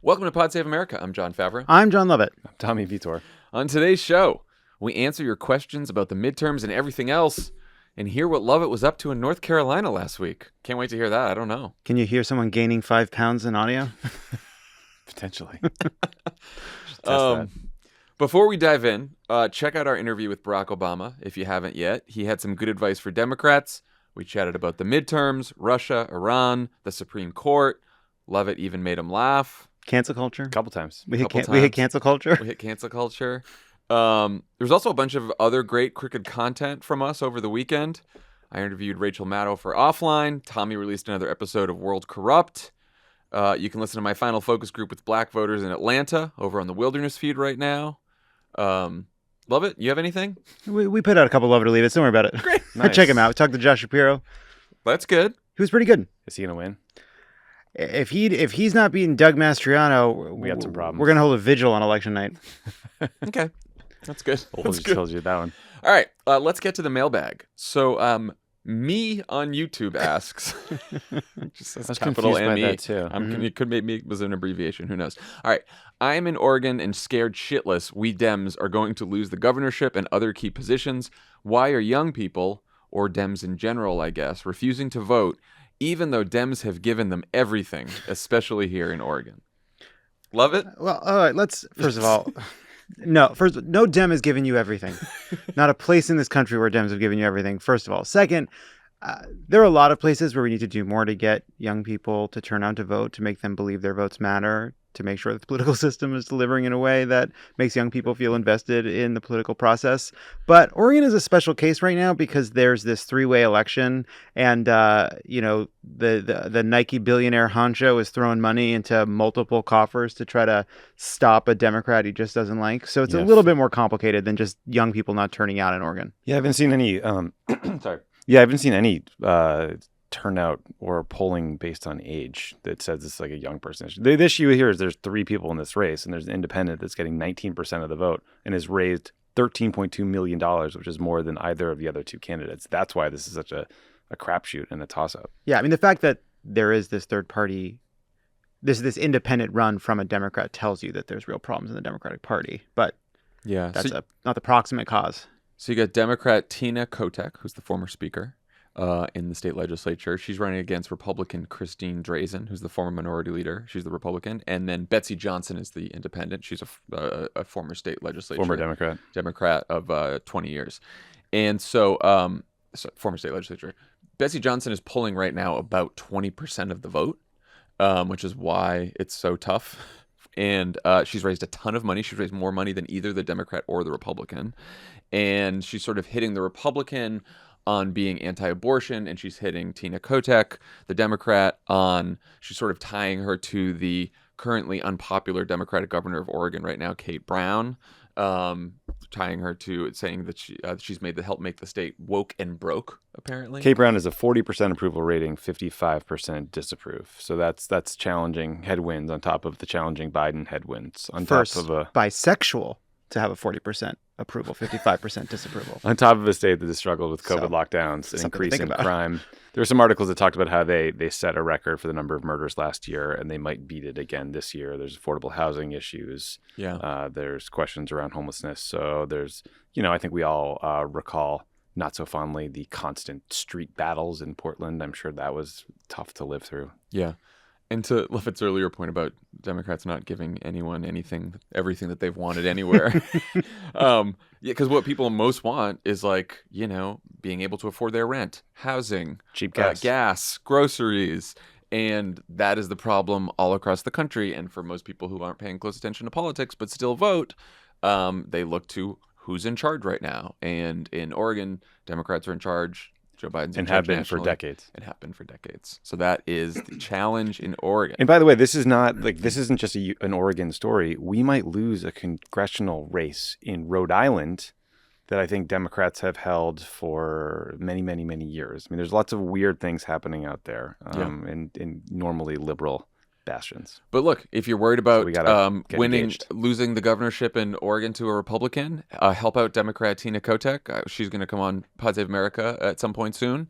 Welcome to Pod Save America. I'm Jon Favreau. I'm Jon Lovett. I'm Tommy Vietor. On today's show, we answer your questions about the midterms and everything else, and hear what Lovett was up to in North Carolina last week. Can't wait to hear that. I don't know. Can you hear someone gaining 5 pounds in audio? Potentially. Test that. Before we dive in, check out our interview with Barack Obama if you haven't yet. He had some good advice for Democrats. We chatted about the midterms, Russia, Iran, the Supreme Court. Lovett even made him laugh. Cancel culture. A couple times. We hit cancel culture. We hit cancel culture. There's also a bunch of other great Crooked content from us over the weekend. I interviewed Rachel Maddow for Offline. Tommy released another episode of World Corrupt. You can listen to my final focus group with black voters in Atlanta over on the Wilderness feed right now. Lovett, you have anything? We put out a couple Love It or Leave It. Don't worry about it. Great. Nice. Check him out. We talked to Josh Shapiro. That's good. He was pretty good. Is he going to win? If he's not beating Doug Mastriano, We got some problems. We're going to hold a vigil on election night. Okay. That's good. We'll That's just good. told you that one. All right. Let's get to the mailbag. So, me on YouTube asks, just says I was capital confused by ME. that too. It could maybe it was an abbreviation. Who knows? All right. I am in Oregon and scared shitless. We Dems are going to lose the governorship and other key positions. Why are young people, or Dems in general, I guess, refusing to vote, even though Dems have given them everything, especially here in Oregon? Love it? Well, all right. Let's first of all, no Dem has given you everything. Not a place in this country where Dems have given you everything. First of all, second. There are a lot of places where we need to do more to get young people to turn out to vote, to make them believe their votes matter, to make sure that the political system is delivering in a way that makes young people feel invested in the political process. But Oregon is a special case right now because there's this three-way election, and the Nike billionaire honcho is throwing money into multiple coffers to try to stop a Democrat he just doesn't like. So it's a little bit more complicated than just young people not turning out in Oregon. Yeah, I haven't seen any. Sorry. Yeah, I haven't seen any turnout or polling based on age that says it's like a young person. The issue here is there's 3 people in this race, and there's an independent that's getting 19% of the vote and has raised $13.2 million, which is more than either of the other 2 candidates. That's why this is such a crapshoot and a toss-up. Yeah, I mean, the fact that there is this third party, this independent run from a Democrat tells you that there's real problems in the Democratic Party. But Yeah. that's not the proximate cause. So you got Democrat Tina Kotek, who's the former speaker in the state legislature. She's running against Republican Christine Drazen, who's the former minority leader. She's the Republican. And then Betsy Johnson is the independent. She's a former state legislature. Former Democrat. Democrat of 20 years. And so, former state legislature. Betsy Johnson is pulling right now about 20% of the vote, which is why it's so tough. And she's raised a ton of money. She's raised more money than either the Democrat or the Republican. And she's sort of hitting the Republican on being anti-abortion, and she's hitting Tina Kotek, the Democrat, on she's sort of tying her to the currently unpopular Democratic governor of Oregon right now, Kate Brown, tying her to saying that she's helped make the state woke and broke, apparently. Kate Brown is a 40% approval rating, 55% disapprove. So that's challenging headwinds on top of the challenging Biden headwinds. First, bisexual to have a 40% approval, 55% disapproval. On top of a state that has struggled with COVID So, lockdowns and something to think increasing about. crime. There were some articles that talked about how they set a record for the number of murders last year, and they might beat it again this year. There's affordable housing issues. Yeah. There's questions around homelessness. So there's, I think we all recall not so fondly the constant street battles in Portland. I'm sure that was tough to live through. Yeah. And to Lovett's earlier point about Democrats not giving anyone everything that they've wanted anywhere. Because what people most want is being able to afford their rent, housing, Cheap gas, groceries. And that is the problem all across the country. And for most people who aren't paying close attention to politics but still vote, they look to who's in charge right now. And in Oregon, Democrats are in charge. Joe Biden's in charge have been nationally. for decades. And have been for decades. So that is the challenge in Oregon. And by the way, this isn't just an Oregon story. We might lose a congressional race in Rhode Island that I think Democrats have held for many, many, many years. I mean, there's lots of weird things happening out there in normally liberal bastions. But look, if you're worried about engaged. losing the governorship in Oregon to a Republican, help out Democrat Tina Kotek. She's going to come on Pod Save America at some point soon.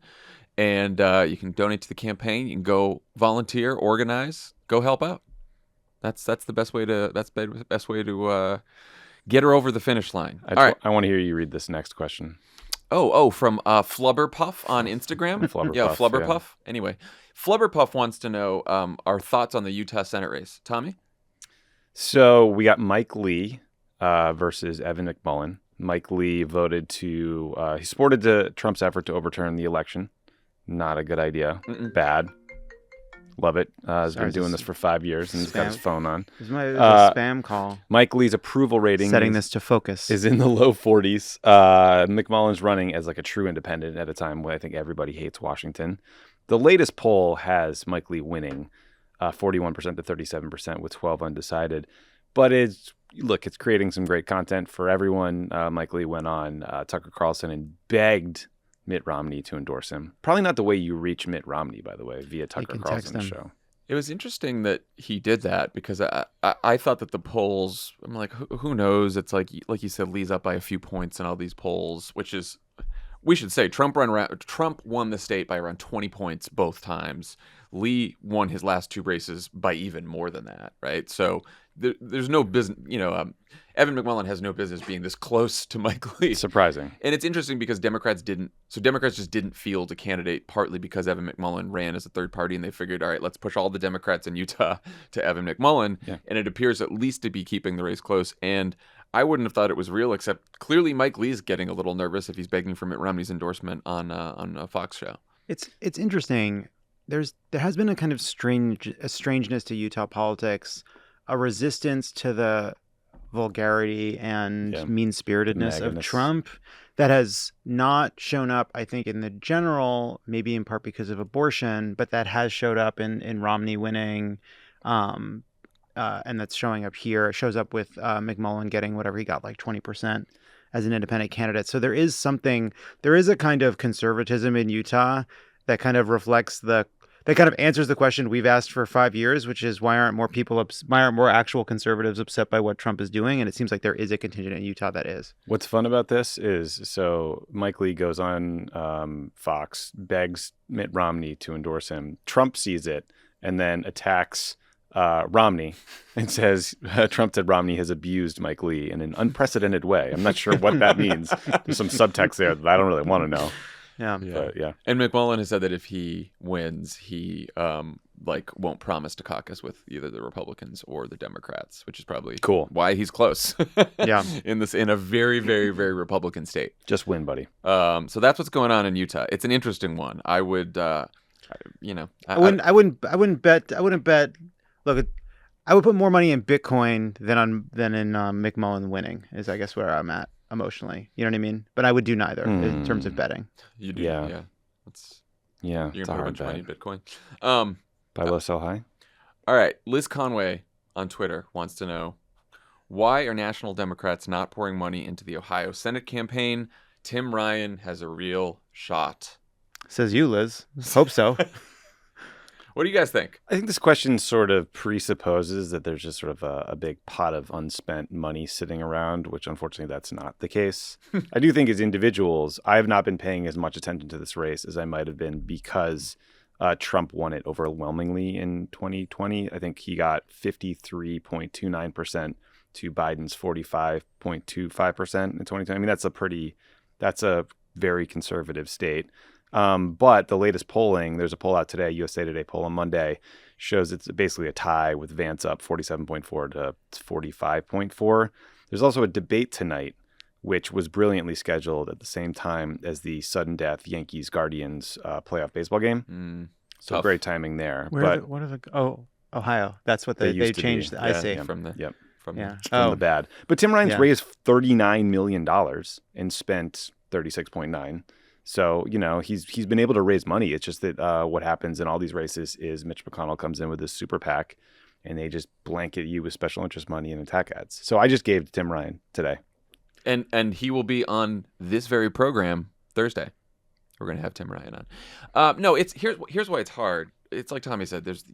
And you can donate to the campaign. You can go volunteer, organize, go help out. That's the best way to get her over the finish line. All right. I want to hear you read this next question. From Flubberpuff on Instagram. Flubberpuff, yeah, Flubberpuff. Anyway, Flubberpuff wants to know our thoughts on the Utah Senate race. Tommy? So we got Mike Lee versus Evan McMullin. Mike Lee voted he supported Trump's effort to overturn the election. Not a good idea. Bad. Lovett has been doing this for 5 years and he's got his phone on. This is a spam call. Mike Lee's approval rating This to focus is in the low 40s. McMullen's running as like a true independent at a time when I think everybody hates Washington. The latest poll has Mike Lee winning 41% to 37% with 12 undecided. But it's creating some great content for everyone. Mike Lee went on Tucker Carlson and begged Mitt Romney to endorse him. Probably not the way you reach Mitt Romney, by the way, via Tucker Carlson's show. It was interesting that he did that because I thought that the polls, I'm like, who knows? It's like you said, Lee's up by a few points in all these polls, which is, we should say, Trump won the state by around 20 points both times. Lee won his last two races by even more than that, right? So there's no business, Evan McMullin has no business being this close to Mike Lee. Surprising. And it's interesting because Democrats just didn't field a candidate, partly because Evan McMullin ran as a third party and they figured, all right, let's push all the Democrats in Utah to Evan McMullin. Yeah. And it appears at least to be keeping the race close. And I wouldn't have thought it was real, except clearly Mike Lee's getting a little nervous if he's begging for Mitt Romney's endorsement on a Fox show. It's interesting. There has been a kind of strangeness to Utah politics, a resistance to the vulgarity and mean-spiritedness of Trump that has not shown up, I think, in the general, maybe in part because of abortion, but that has showed up in Romney winning, and that's showing up here. It shows up with McMullin getting whatever he got, like 20% as an independent candidate. So there is a kind of conservatism in Utah that kind of answers the question we've asked for 5 years, which is why aren't more actual conservatives upset by what Trump is doing? And it seems like there is a contingent in Utah that is. What's fun about this is, so Mike Lee goes on Fox, begs Mitt Romney to endorse him. Trump sees it and then attacks Romney and says Trump said Romney has abused Mike Lee in an unprecedented way. I'm not sure what that means. There's some subtext there that I don't really want to know. Yeah. But, yeah. And McMullin has said that if he wins, he won't promise to caucus with either the Republicans or the Democrats, which is probably cool. Why he's close. Yeah. in a very, very, very Republican state. Just win, buddy. So that's what's going on in Utah. It's an interesting one. I would I wouldn't bet. Look, I would put more money in Bitcoin than in McMullin winning. Is I guess where I'm at emotionally. You know what I mean? But I would do neither in terms of betting. You do, yeah. You're it's gonna a put a bunch hard of money bet. in Bitcoin. Buy low, sell high. All right, Liz Conway on Twitter wants to know, why are national Democrats not pouring money into the Ohio Senate campaign? Tim Ryan has a real shot. Says you, Liz. Hope so. What do you guys think? I think this question sort of presupposes that there's just sort of a big pot of unspent money sitting around, which unfortunately that's not the case. I do think as individuals, I have not been paying as much attention to this race as I might have been because Trump won it overwhelmingly in 2020. I think he got 53.29% to Biden's 45.25% in 2020. I mean, that's a very conservative state. But the latest polling, there's a poll out today, USA Today poll on Monday, shows it's basically a tie with Vance up 47.4 to 45.4. There's also a debate tonight, which was brilliantly scheduled at the same time as the sudden death Yankees-Guardians playoff baseball game. So great timing there. Ohio. That's what they changed. I see. From the bad. But Tim Ryan's raised $39 million and spent 36.9. So, he's been able to raise money. It's just that what happens in all these races is Mitch McConnell comes in with this super PAC and they just blanket you with special interest money and attack ads. So I just gave to Tim Ryan today. And he will be on this very program Thursday. We're going to have Tim Ryan on. No, here's why it's hard. It's like Tommy said, there's,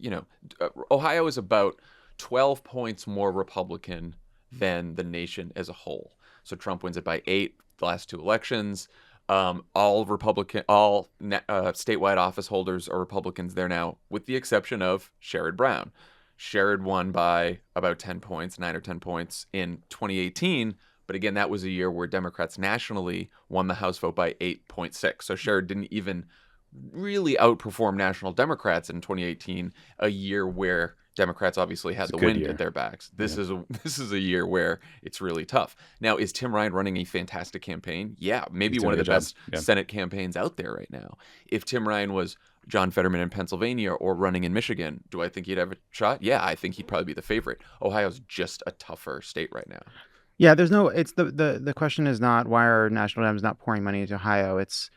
Ohio is about 12 points more Republican than the nation as a whole. So Trump wins it by 8 the last two elections. All statewide office holders are Republicans there now, with the exception of Sherrod Brown. Sherrod won by about 10 points, 9 or 10 points in 2018. But again, that was a year where Democrats nationally won the House vote by 8.6. So Sherrod didn't even really outperform national Democrats in 2018, a year where Democrats obviously had the wind at their backs. This is a year where it's really tough. Now, is Tim Ryan running a fantastic campaign? Yeah, maybe one of the best Senate campaigns out there right now. If Tim Ryan was John Fetterman in Pennsylvania or running in Michigan, do I think he'd have a shot? Yeah, I think he'd probably be the favorite. Ohio's just a tougher state right now. Yeah, there's no. It's the question is not why are national Dems not pouring money into Ohio. It's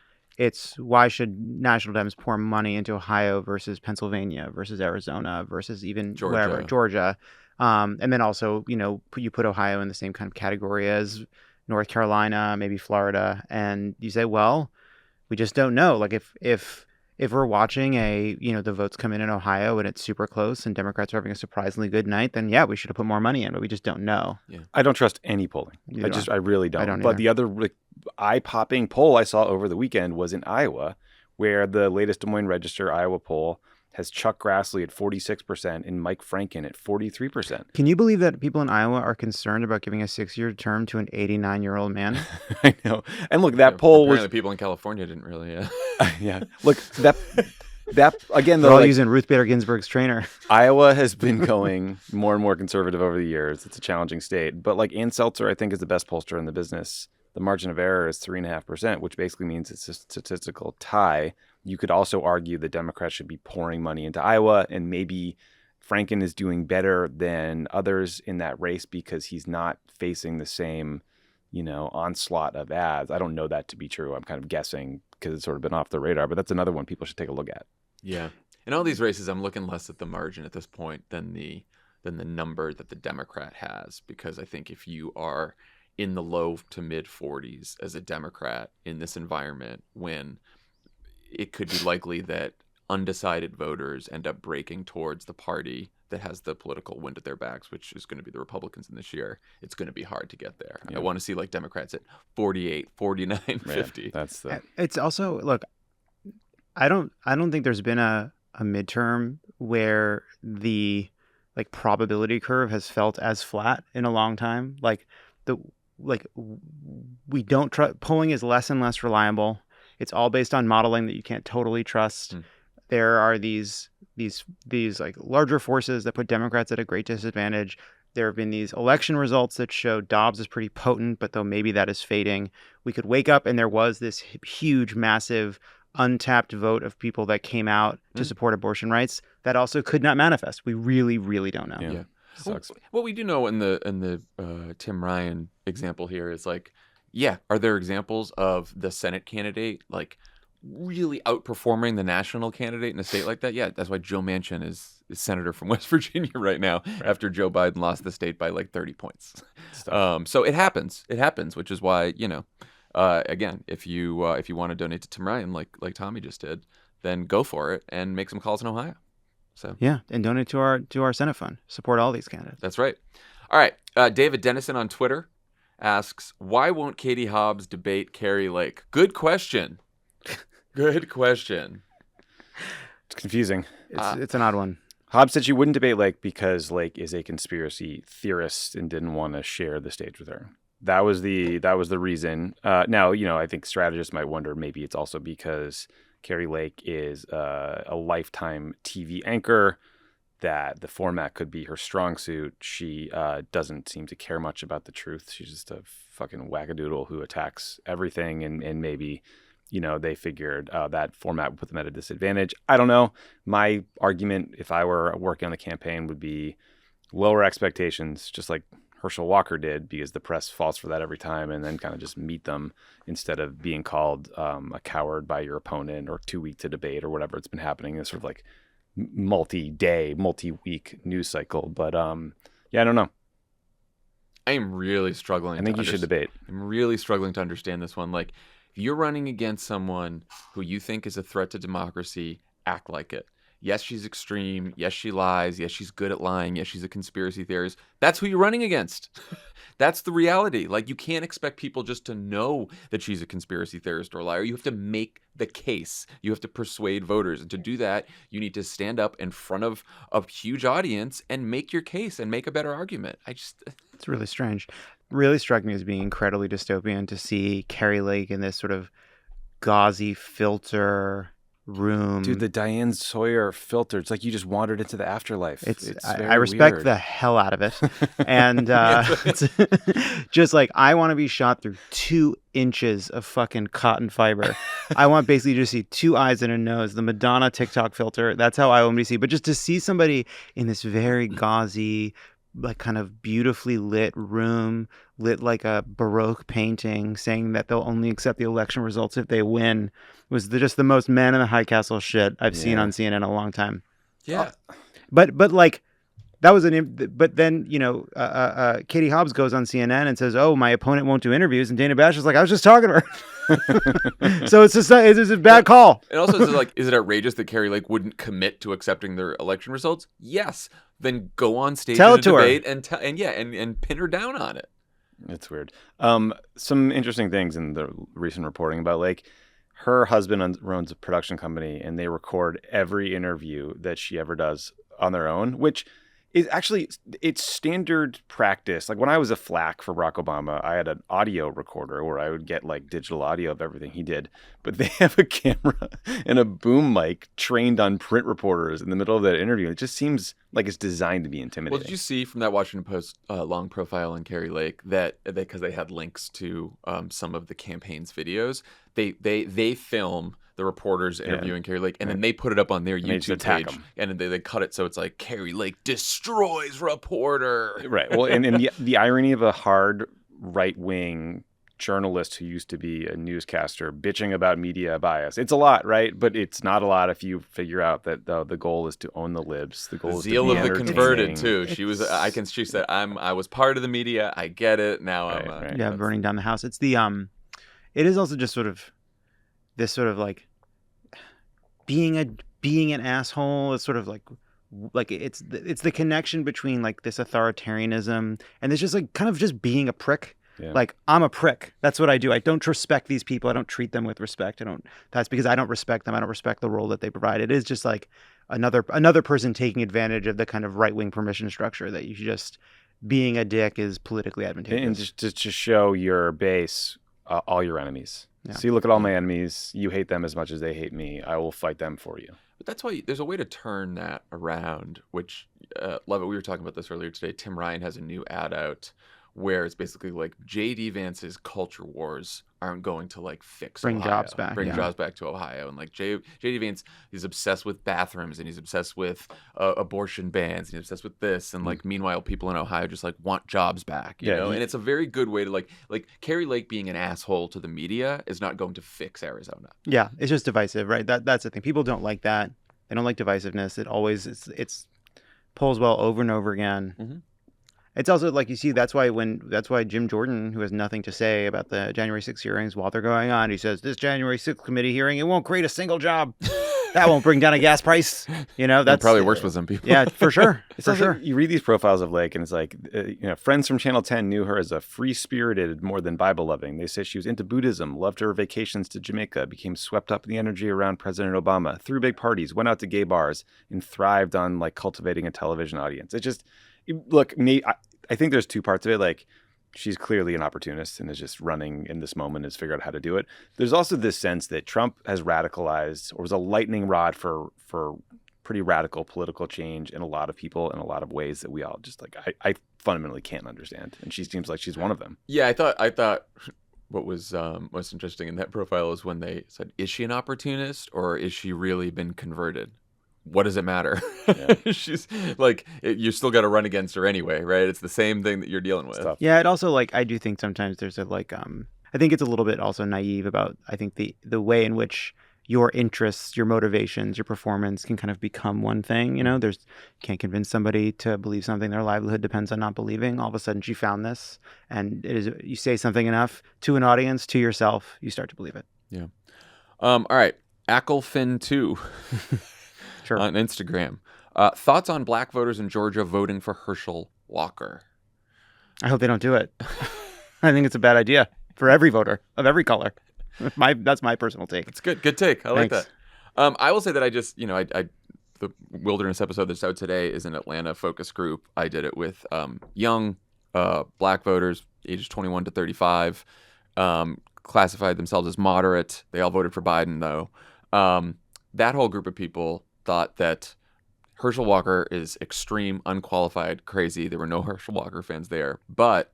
why should national Dems pour money into Ohio versus Pennsylvania versus Arizona versus even wherever, Georgia. And then also, you put Ohio in the same kind of category as North Carolina, maybe Florida. And you say, well, we just don't know. Like if we're watching the votes come in Ohio and it's super close and Democrats are having a surprisingly good night, then yeah, we should have put more money in, but we just don't know. Yeah. I don't trust any polling. I really don't. I don't but either. The other eye-popping poll I saw over the weekend was in Iowa, where the latest Des Moines Register Iowa poll has Chuck Grassley at 46% and Mike Franken at 43%. Can you believe that people in Iowa are concerned about giving a 6-year term to an 89-year-old man? I know. And look, that poll was... Apparently people in California didn't really, yeah. Look, that again, they're all using Ruth Bader Ginsburg's trainer. Iowa has been going more and more conservative over the years. It's a challenging state. But like Ann Seltzer, I think, is the best pollster in the business. The margin of error is 3.5%, which basically means it's a statistical tie. You could also argue that Democrats should be pouring money into Iowa, and maybe Franken is doing better than others in that race because he's not facing the same, onslaught of ads. I don't know that to be true. I'm kind of guessing because it's sort of been off the radar, but that's another one people should take a look at. Yeah. In all these races, I'm looking less at the margin at this point than the number that the Democrat has, because I think if you are in the low to mid 40s as a Democrat in this environment, when it could be likely that undecided voters end up breaking towards the party that has the political wind at their backs, which is going to be the Republicans in this year, it's going to be hard to get there. Yeah. I want to see like Democrats at 48, 49, 50. It's also, look, I don't think there's been a midterm where the probability curve has felt as flat in a long time. We don't trust, polling is less and less reliable. It's all based on modeling that you can't totally trust. There are these larger forces that put Democrats at a great disadvantage. There have been these election results that show Dobbs is pretty potent, but though maybe that is fading. We could wake up and there was this huge, massive, untapped vote of people that came out to support abortion rights that also could not manifest. We really, really don't know. Yeah. Sucks. What we do know in the Tim Ryan example here is are there examples of the Senate candidate really outperforming the national candidate in a state like that? Yeah, that's why Joe Manchin is senator from West Virginia right now after Joe Biden lost the state by 30 points. So it happens, which is why again, if you want to donate to Tim Ryan like Tommy just did, then go for it and make some calls in Ohio. So yeah, and donate to our Senate fund. Support all these candidates. That's right. All right. David Dennison on Twitter asks, why won't Katie Hobbs debate Kari Lake? Good question. Good question. It's confusing. It's an odd one. Hobbs said she wouldn't debate Lake because Lake is a conspiracy theorist and didn't want to share the stage with her. That was the reason. Now, I think strategists might wonder maybe it's also because Kari Lake is a lifetime TV anchor, that the format could be her strong suit. She doesn't seem to care much about the truth. She's just a fucking wackadoodle who attacks everything, and maybe, they figured that format would put them at a disadvantage. I don't know. My argument, if I were working on the campaign, would be lower expectations, just like Herschel Walker did, because the press falls for that every time, and then kind of just meet them instead of being called a coward by your opponent or too weak to debate or whatever. It's been happening in sort of multi-day, multi-week news cycle. But I don't know. I am really struggling. I think you should debate. I'm really struggling to understand this one. If you're running against someone who you think is a threat to democracy, act like it. Yes, she's extreme. Yes, she lies. Yes, she's good at lying. Yes, she's a conspiracy theorist. That's who you're running against. That's the reality. Like, you can't expect people just to know that she's a conspiracy theorist or a liar. You have to make the case. You have to persuade voters. And to do that, you need to stand up in front of a huge audience and make your case and make a better argument. It's really strange. Really struck me as being incredibly dystopian to see Kari Lake in this sort of gauzy filter room. Dude, the Diane Sawyer filter, it's like you just wandered into the afterlife. I respect weird. the hell out of it. And it's just like, I want to be shot through 2 inches of fucking cotton fiber. I want basically to see 2 eyes and a nose, the Madonna TikTok filter. That's how I want to see. But just to see somebody in this very gauzy, like kind of beautifully lit room, lit like a Baroque painting, saying that they'll only accept the election results if they win, was just the most man in the high castle shit I've seen on CNN in a long time. Yeah. But like, that was but then, Katie Hobbs goes on CNN and says, "Oh, my opponent won't do interviews." And Dana Bash is like, "I was just talking to her." So it's a bad call. And also, is it outrageous that Kari Lake wouldn't commit to accepting their election results? Yes. Then go on stage Tell in it to her. debate and pin her down on it. It's weird. Some interesting things in the recent reporting about Lake. Her husband runs a production company, and they record every interview that she ever does on their own, which is actually, it's standard practice. Like when I was a flack for Barack Obama, I had an audio recorder where I would get like digital audio of everything he did. But they have a camera and a boom mic trained on print reporters in the middle of that interview. It just seems like it's designed to be intimidating. Well, did you see from that Washington Post long profile on Kari Lake that because they had links to some of the campaign's videos, they film the reporters interviewing Kari Lake, and then they put it up on their YouTube page, and they cut it so it's like Kari Lake destroys reporter. Right. Well, and the irony of a hard right-wing journalist who used to be a newscaster bitching about media bias. It's a lot, right? But it's not a lot if you figure out that the goal is to own the libs. The goal The is zeal to be of the converted entertaining. too. She said I was part of the media. I get it now. I'm burning down the house. It's it is also just sort of this sort of like being an asshole. It's sort of like it's the connection between like this authoritarianism and it's just like kind of just being a prick. Yeah. Like, I'm a prick. That's what I do. I don't respect these people. I don't treat them with respect. That's because I don't respect them. I don't respect the role that they provide. It is just like another person taking advantage of the kind of right-wing permission structure that you just being a dick is politically advantageous. And just to show your base, all your enemies. Yeah. See, look at all my enemies. You hate them as much as they hate me. I will fight them for you. But that's why there's a way to turn that around, which, Lovett, we were talking about this earlier today. Tim Ryan has a new ad out where it's basically like J.D. Vance's culture wars aren't going to like bring Ohio, jobs back. jobs back to Ohio. And like J.D. Vance, he's obsessed with bathrooms and he's obsessed with abortion bans and he's obsessed with this. And like meanwhile, people in Ohio just like want jobs back, you know? And it's a very good way to like Kari Lake being an asshole to the media is not going to fix Arizona. Yeah, it's just divisive, right? That's the thing. People don't like that. They don't like divisiveness. It always it's pulls well over and over again. Mm-hmm. It's also like you see that's why Jim Jordan, who has nothing to say about the January 6th hearings while they're going on, he says this January 6th committee hearing, it won't create a single job. That won't bring down a gas price. You know, that's probably works with some people. Yeah, for sure. It's for sure. You read these profiles of Lake, and it's like, friends from Channel 10 knew her as a free-spirited, more than Bible-loving. They say she was into Buddhism, loved her vacations to Jamaica, became swept up in the energy around President Obama, threw big parties, went out to gay bars, and thrived on like cultivating a television audience. It just, look, I think there's two parts of it. Like, she's clearly an opportunist and is just running in this moment, has figured out how to do it. There's also this sense that Trump has radicalized or was a lightning rod for pretty radical political change in a lot of people in a lot of ways that we all just like, I fundamentally can't understand. And she seems like she's one of them. Yeah, I thought what was most interesting in that profile is when they said, is she an opportunist or is she really been converted? What does it matter? Yeah. She's like, you still got to run against her anyway, right? It's the same thing that you're dealing with. Yeah, it also like, I do think sometimes there's a like, I think it's a little bit also naive about, I think the way in which your interests, your motivations, your performance can kind of become one thing. You know, can't convince somebody to believe something their livelihood depends on not believing. All of a sudden she found this, and you say something enough to an audience, to yourself, you start to believe it. Yeah. All right. Acklefin 2. Sure. on Instagram. Thoughts on black voters in Georgia voting for Herschel Walker? I hope they don't do it. I think it's a bad idea for every voter of every color. That's my personal take. It's good. Good take. I like Thanks. that. I will say that I just, the wilderness episode that's out today is an Atlanta focus group. I did it with young black voters, ages 21 to 35, classified themselves as moderate. They all voted for Biden, though. That whole group of people thought that Herschel Walker is extreme, unqualified, crazy. There were no Herschel Walker fans there, but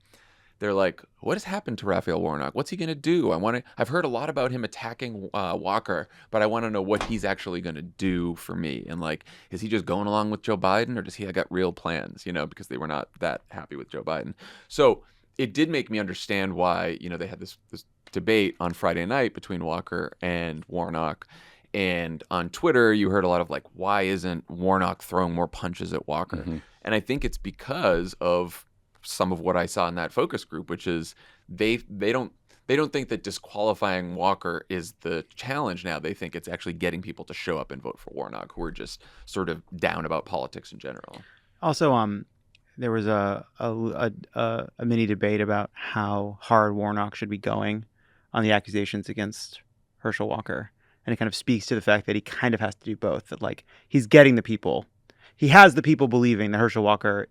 they're like, what has happened to Raphael Warnock? What's he going to do? I've heard a lot about him attacking Walker, but I want to know what he's actually going to do for me. And like, is he just going along with Joe Biden, or does he got real plans, because they were not that happy with Joe Biden. So it did make me understand why, they had this debate on Friday night between Walker and Warnock. And on Twitter, you heard a lot of like, why isn't Warnock throwing more punches at Walker? Mm-hmm. And I think it's because of some of what I saw in that focus group, which is they don't think that disqualifying Walker is the challenge now. They think it's actually getting people to show up and vote for Warnock, who are just sort of down about politics in general. Also, there was a mini debate about how hard Warnock should be going on the accusations against Herschel Walker. And it kind of speaks to the fact that he kind of has to do both. That like he's getting the people, he has the people believing that Herschel Walker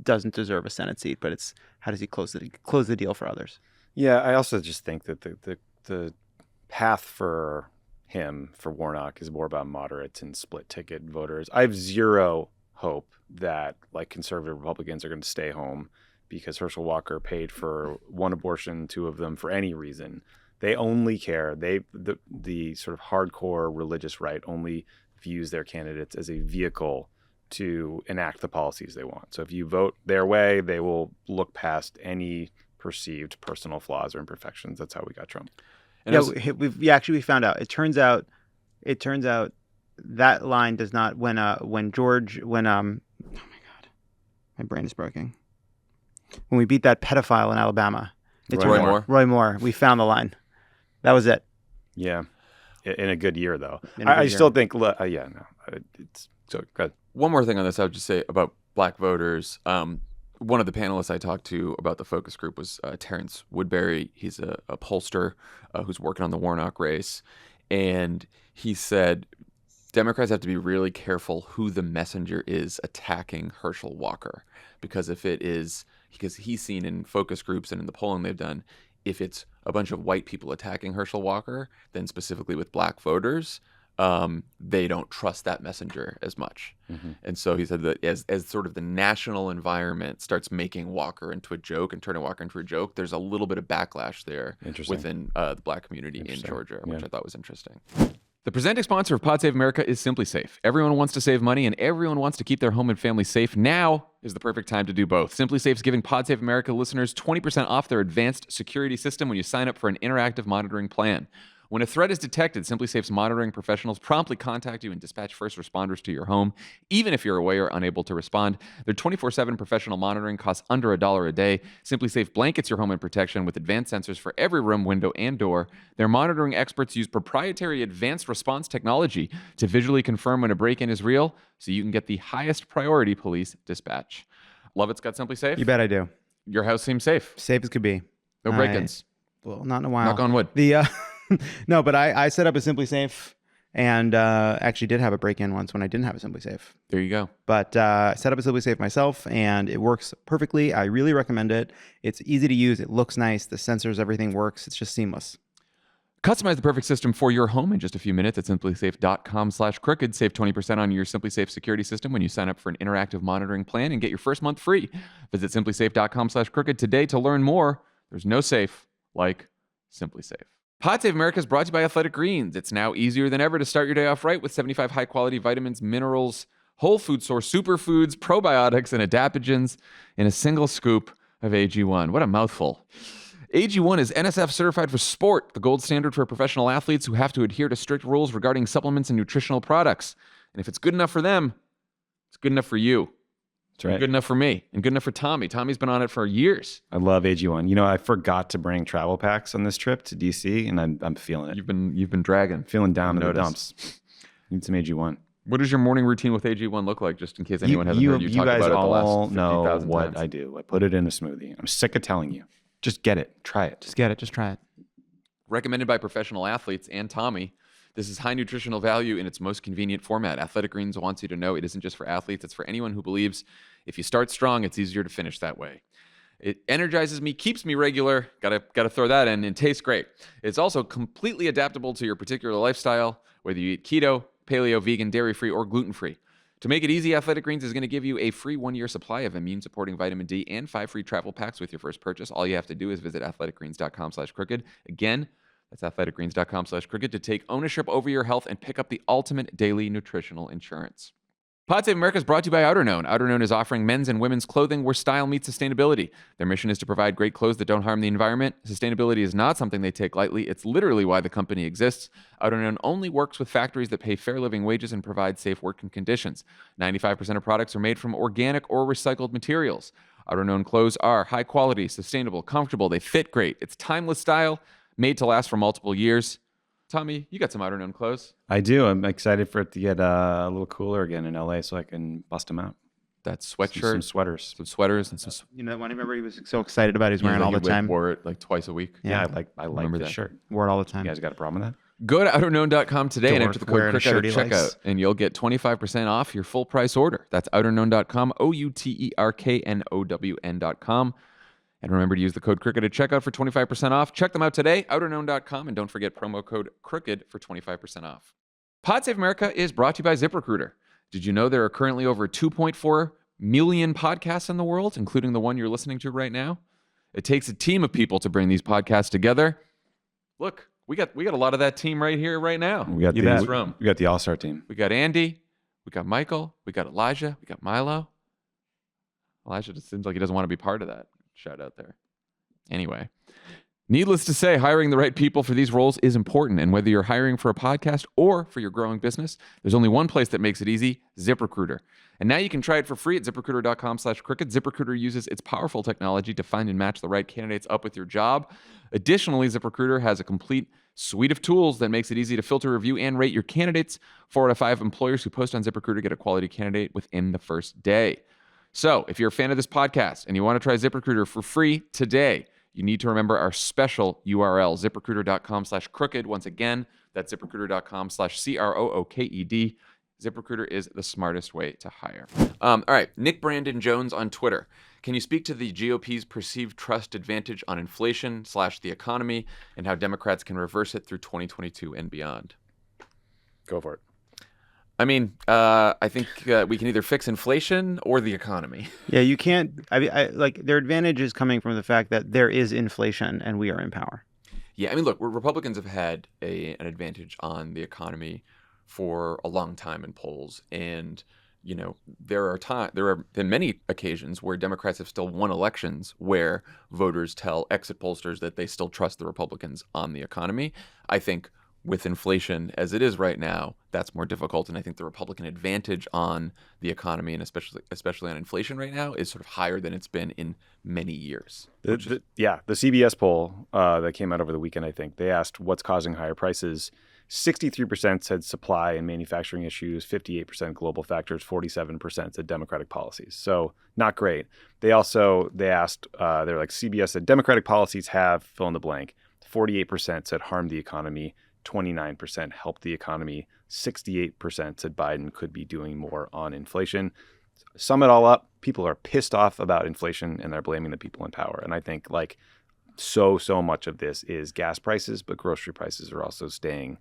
doesn't deserve a Senate seat, but it's how does he close the deal for others? Yeah, I also just think that the path for Warnock is more about moderates and split ticket voters. I have zero hope that like conservative Republicans are going to stay home because Herschel Walker paid for one abortion, two of them for any reason. They only care. The sort of hardcore religious right only views their candidates as a vehicle to enact the policies they want. So if you vote their way, they will look past any perceived personal flaws or imperfections. That's how we got Trump. And we found out. It turns out that line does not. Oh my God, my brain is broken. When we beat that pedophile in Alabama, it's Roy Moore. We found the line. That was it. Yeah, in a good year though. I still think. It's so good. One more thing on this, I would just say about black voters. One of the panelists I talked to about the focus group was Terrence Woodbury. He's a pollster who's working on the Warnock race. And he said Democrats have to be really careful who the messenger is attacking Herschel Walker. Because because he's seen in focus groups and in the polling they've done, if it's a bunch of white people attacking Herschel Walker, then specifically with black voters, they don't trust that messenger as much. Mm-hmm. And so he said that as sort of the national environment starts making Walker into a joke and turning Walker into a joke, there's a little bit of backlash there within the black community in Georgia, which I thought was interesting. The presenting sponsor of Pod Save America is Simply Safe. Everyone wants to save money and everyone wants to keep their home and family safe. Now is the perfect time to do both. Simply Safe's giving Pod Save America listeners 20% off their advanced security system when you sign up for an interactive monitoring plan. When a threat is detected, Simply Safe's monitoring professionals promptly contact you and dispatch first responders to your home, even if you're away or unable to respond. Their 24/7 professional monitoring costs under $1 a day. Simply Safe blankets your home in protection with advanced sensors for every room, window, and door. Their monitoring experts use proprietary advanced response technology to visually confirm when a break-in is real, so you can get the highest priority police dispatch. Lovett's got Simply Safe? You bet I do. Your house seems safe. Safe as could be. No break-ins. Well, not in a while. Knock on wood. No, but I set up a Simply Safe and actually did have a break-in once when I didn't have a Simply Safe. There you go. But I set up a Simply Safe myself and it works perfectly. I really recommend it. It's easy to use. It looks nice. The sensors, everything works. It's just seamless. Customize the perfect system for your home in just a few minutes at simplysafe.com/crooked. Save 20% on your Simply Safe security system when you sign up for an interactive monitoring plan and get your first month free. Visit simplysafe.com/crooked today to learn more. There's no safe like Simply Safe. Pod Save America is brought to you by Athletic Greens. It's now easier than ever to start your day off right with 75 high-quality vitamins, minerals, whole food source superfoods, probiotics, and adaptogens in a single scoop of AG1. What a mouthful. AG1 is NSF certified for sport, the gold standard for professional athletes who have to adhere to strict rules regarding supplements and nutritional products. And if it's good enough for them, it's good enough for you. That's right. Good enough for me and good enough for Tommy. Tommy's been on it for years. I love AG1. I forgot to bring travel packs on this trip to DC, and I'm feeling it. You've been dragging. Feeling down in the dumps. Need some AG1. What does your morning routine with AG1 look like, just in case anyone hasn't heard you talk guys about it the all last know 50,000 what times? I do. I put it in a smoothie. I'm sick of telling you. Just get it. Try it. Just get it. Just try it. Recommended by professional athletes and Tommy. This is high nutritional value in its most convenient format. Athletic Greens wants you to know it isn't just for athletes, it's for anyone who believes if you start strong, it's easier to finish that way. It energizes me, keeps me regular. Gotta throw that in, and tastes great. It's also completely adaptable to your particular lifestyle, whether you eat keto, paleo, vegan, dairy-free, or gluten-free. To make it easy, Athletic Greens is going to give you a free 1-year supply of immune-supporting vitamin D and 5 free travel packs with your first purchase. All you have to do is visit athleticgreens.com/crooked. Again, that's athleticgreens.com/crooked to take ownership over your health and pick up the ultimate daily nutritional insurance. Pod Save America is brought to you by Outerknown. Outerknown is offering men's and women's clothing where style meets sustainability. Their mission is to provide great clothes that don't harm the environment. Sustainability is not something they take lightly. It's literally why the company exists. Outerknown only works with factories that pay fair living wages and provide safe working conditions. 95% of products are made from organic or recycled materials. Outerknown clothes are high quality, sustainable, comfortable. They fit great. It's timeless style, made to last for multiple years. Tommy, you got some Outerknown clothes. I do. I'm excited for it to get a little cooler again in LA so I can bust them out. That Some sweatshirt, sweaters. some sweaters, and some. You know that one? Remember he was so excited about it. He's wearing it all the time. Wore it like twice a week. Yeah, I like Remember the that. shirt. Wore it all the You time. guys got a problem with that? Go to outerknown.com today and Dork enter the code wearing a CROOKED shirt at he likes. checkout, and you'll get 25% off your full price order. That's outerknown.com, outerknown.com. And remember to use the code CROOKED at checkout for 25% off. Check them out today, outerknown.com, and don't forget promo code CROOKED for 25% off. Pod Save America is brought to you by ZipRecruiter. Did you know there are currently over 2.4 million podcasts in the world, including the one you're listening to right now? It takes a team of people to bring these podcasts together. Look, we got a lot of that team right here, right now. We got in this room. We got the All-Star team. We got Andy, we got Michael, we got Elijah, we got Milo. Elijah just seems like he doesn't want to be part of that. Shout out there. Anyway, needless to say, hiring the right people for these roles is important. And whether you're hiring for a podcast or for your growing business, there's only one place that makes it easy, ZipRecruiter. And now you can try it for free at ZipRecruiter.com/crooked. ZipRecruiter uses its powerful technology to find and match the right candidates up with your job. Additionally, ZipRecruiter has a complete suite of tools that makes it easy to filter, review, and rate your candidates. 4 out of 5 employers who post on ZipRecruiter get a quality candidate within the first day. So if you're a fan of this podcast and you want to try ZipRecruiter for free today, you need to remember our special URL, ZipRecruiter.com/crooked. Once again, that's ZipRecruiter.com/CROOKED. ZipRecruiter is the smartest way to hire. All right, Nick Brandon Jones on Twitter. Can you speak to the GOP's perceived trust advantage on inflation / the economy and how Democrats can reverse it through 2022 and beyond? Go for it. I mean, I think we can either fix inflation or the economy. Yeah, you can't. I like their advantage is coming from the fact that there is inflation and we are in power. Yeah, I mean, look, Republicans have had an advantage on the economy for a long time in polls, and you know there have been many occasions where Democrats have still won elections where voters tell exit pollsters that they still trust the Republicans on the economy. I think with inflation as it is right now, that's more difficult, and I think the Republican advantage on the economy and especially on inflation right now is sort of higher than it's been in many years. The CBS poll that came out over the weekend, I think, they asked what's causing higher prices. 63% said supply and manufacturing issues, 58% global factors, 47% said democratic policies. So not great. They asked, they're like, CBS said democratic policies have fill in the blank. 48% said harm the economy. 29% helped the economy. 68% said Biden could be doing more on inflation. Sum it all up, people are pissed off about inflation and they're blaming the people in power. And I think like so much of this is gas prices, but grocery prices are also staying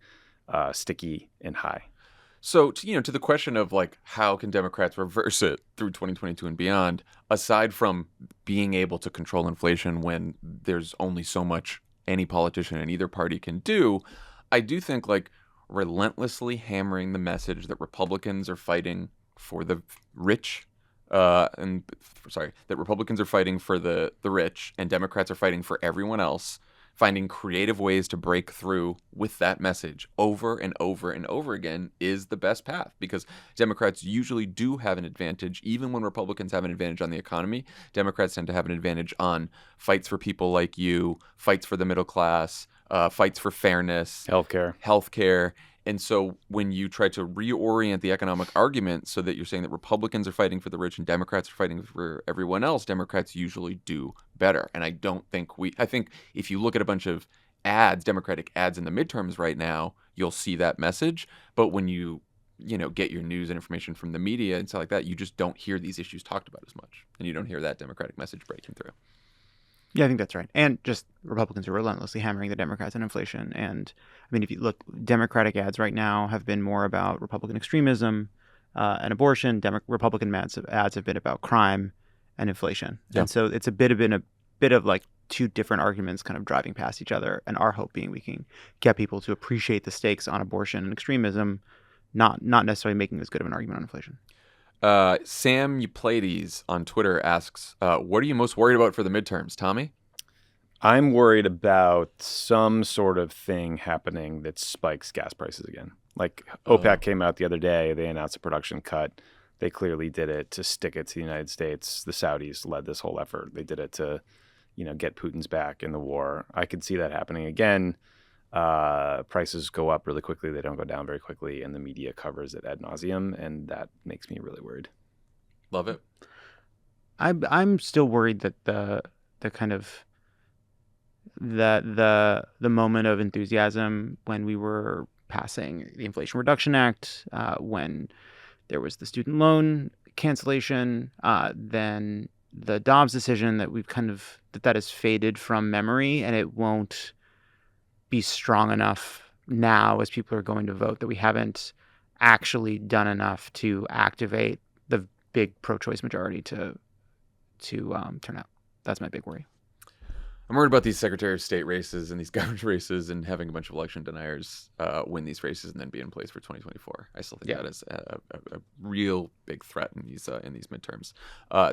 sticky and high. So, to the question of like, how can Democrats reverse it through 2022 and beyond, aside from being able to control inflation when there's only so much any politician in either party can do, I do think like relentlessly hammering the message that Republicans are fighting for the rich, that Republicans are fighting for the rich and Democrats are fighting for everyone else, finding creative ways to break through with that message over and over and over again is the best path, because Democrats usually do have an advantage. Even when Republicans have an advantage on the economy, Democrats tend to have an advantage on fights for people like you, fights for the middle class, fights for fairness, Healthcare. And so when you try to reorient the economic argument so that you're saying that Republicans are fighting for the rich and Democrats are fighting for everyone else, Democrats usually do better. And I think if you look at a bunch of ads, Democratic ads in the midterms right now, you'll see that message. But when you get your news and information from the media and stuff like that, you just don't hear these issues talked about as much. And you don't hear that Democratic message breaking through. Yeah, I think that's right. And just Republicans are relentlessly hammering the Democrats on inflation. And I mean, if you look, Democratic ads right now have been more about Republican extremism and abortion. Republican ads have been about crime and inflation. Yeah. And so it's been a bit of like two different arguments kind of driving past each other. And our hope being we can get people to appreciate the stakes on abortion and extremism, not necessarily making as good of an argument on inflation. Sam Euplades on Twitter asks, what are you most worried about for the midterms, Tommy? I'm worried about some sort of thing happening that spikes gas prices again. Like OPEC came out the other day. They announced a production cut. They clearly did it to stick it to the United States. The Saudis led this whole effort. They did it to, get Putin's back in the war. I could see that happening again. Prices go up really quickly. They don't go down very quickly. And the media covers it ad nauseum. And that makes me really worried. Love it. I'm still worried that the kind of the moment of enthusiasm when we were passing the Inflation Reduction Act, when there was the student loan cancellation, then the Dobbs decision, that we've kind of that has faded from memory, and it won't be strong enough now as people are going to vote, that we haven't actually done enough to activate the big pro-choice majority to turn out. That's my big worry. I'm worried about these Secretary of State races and these governor races and having a bunch of election deniers win these races and then be in place for 2024. I still think that is a real big threat in these midterms.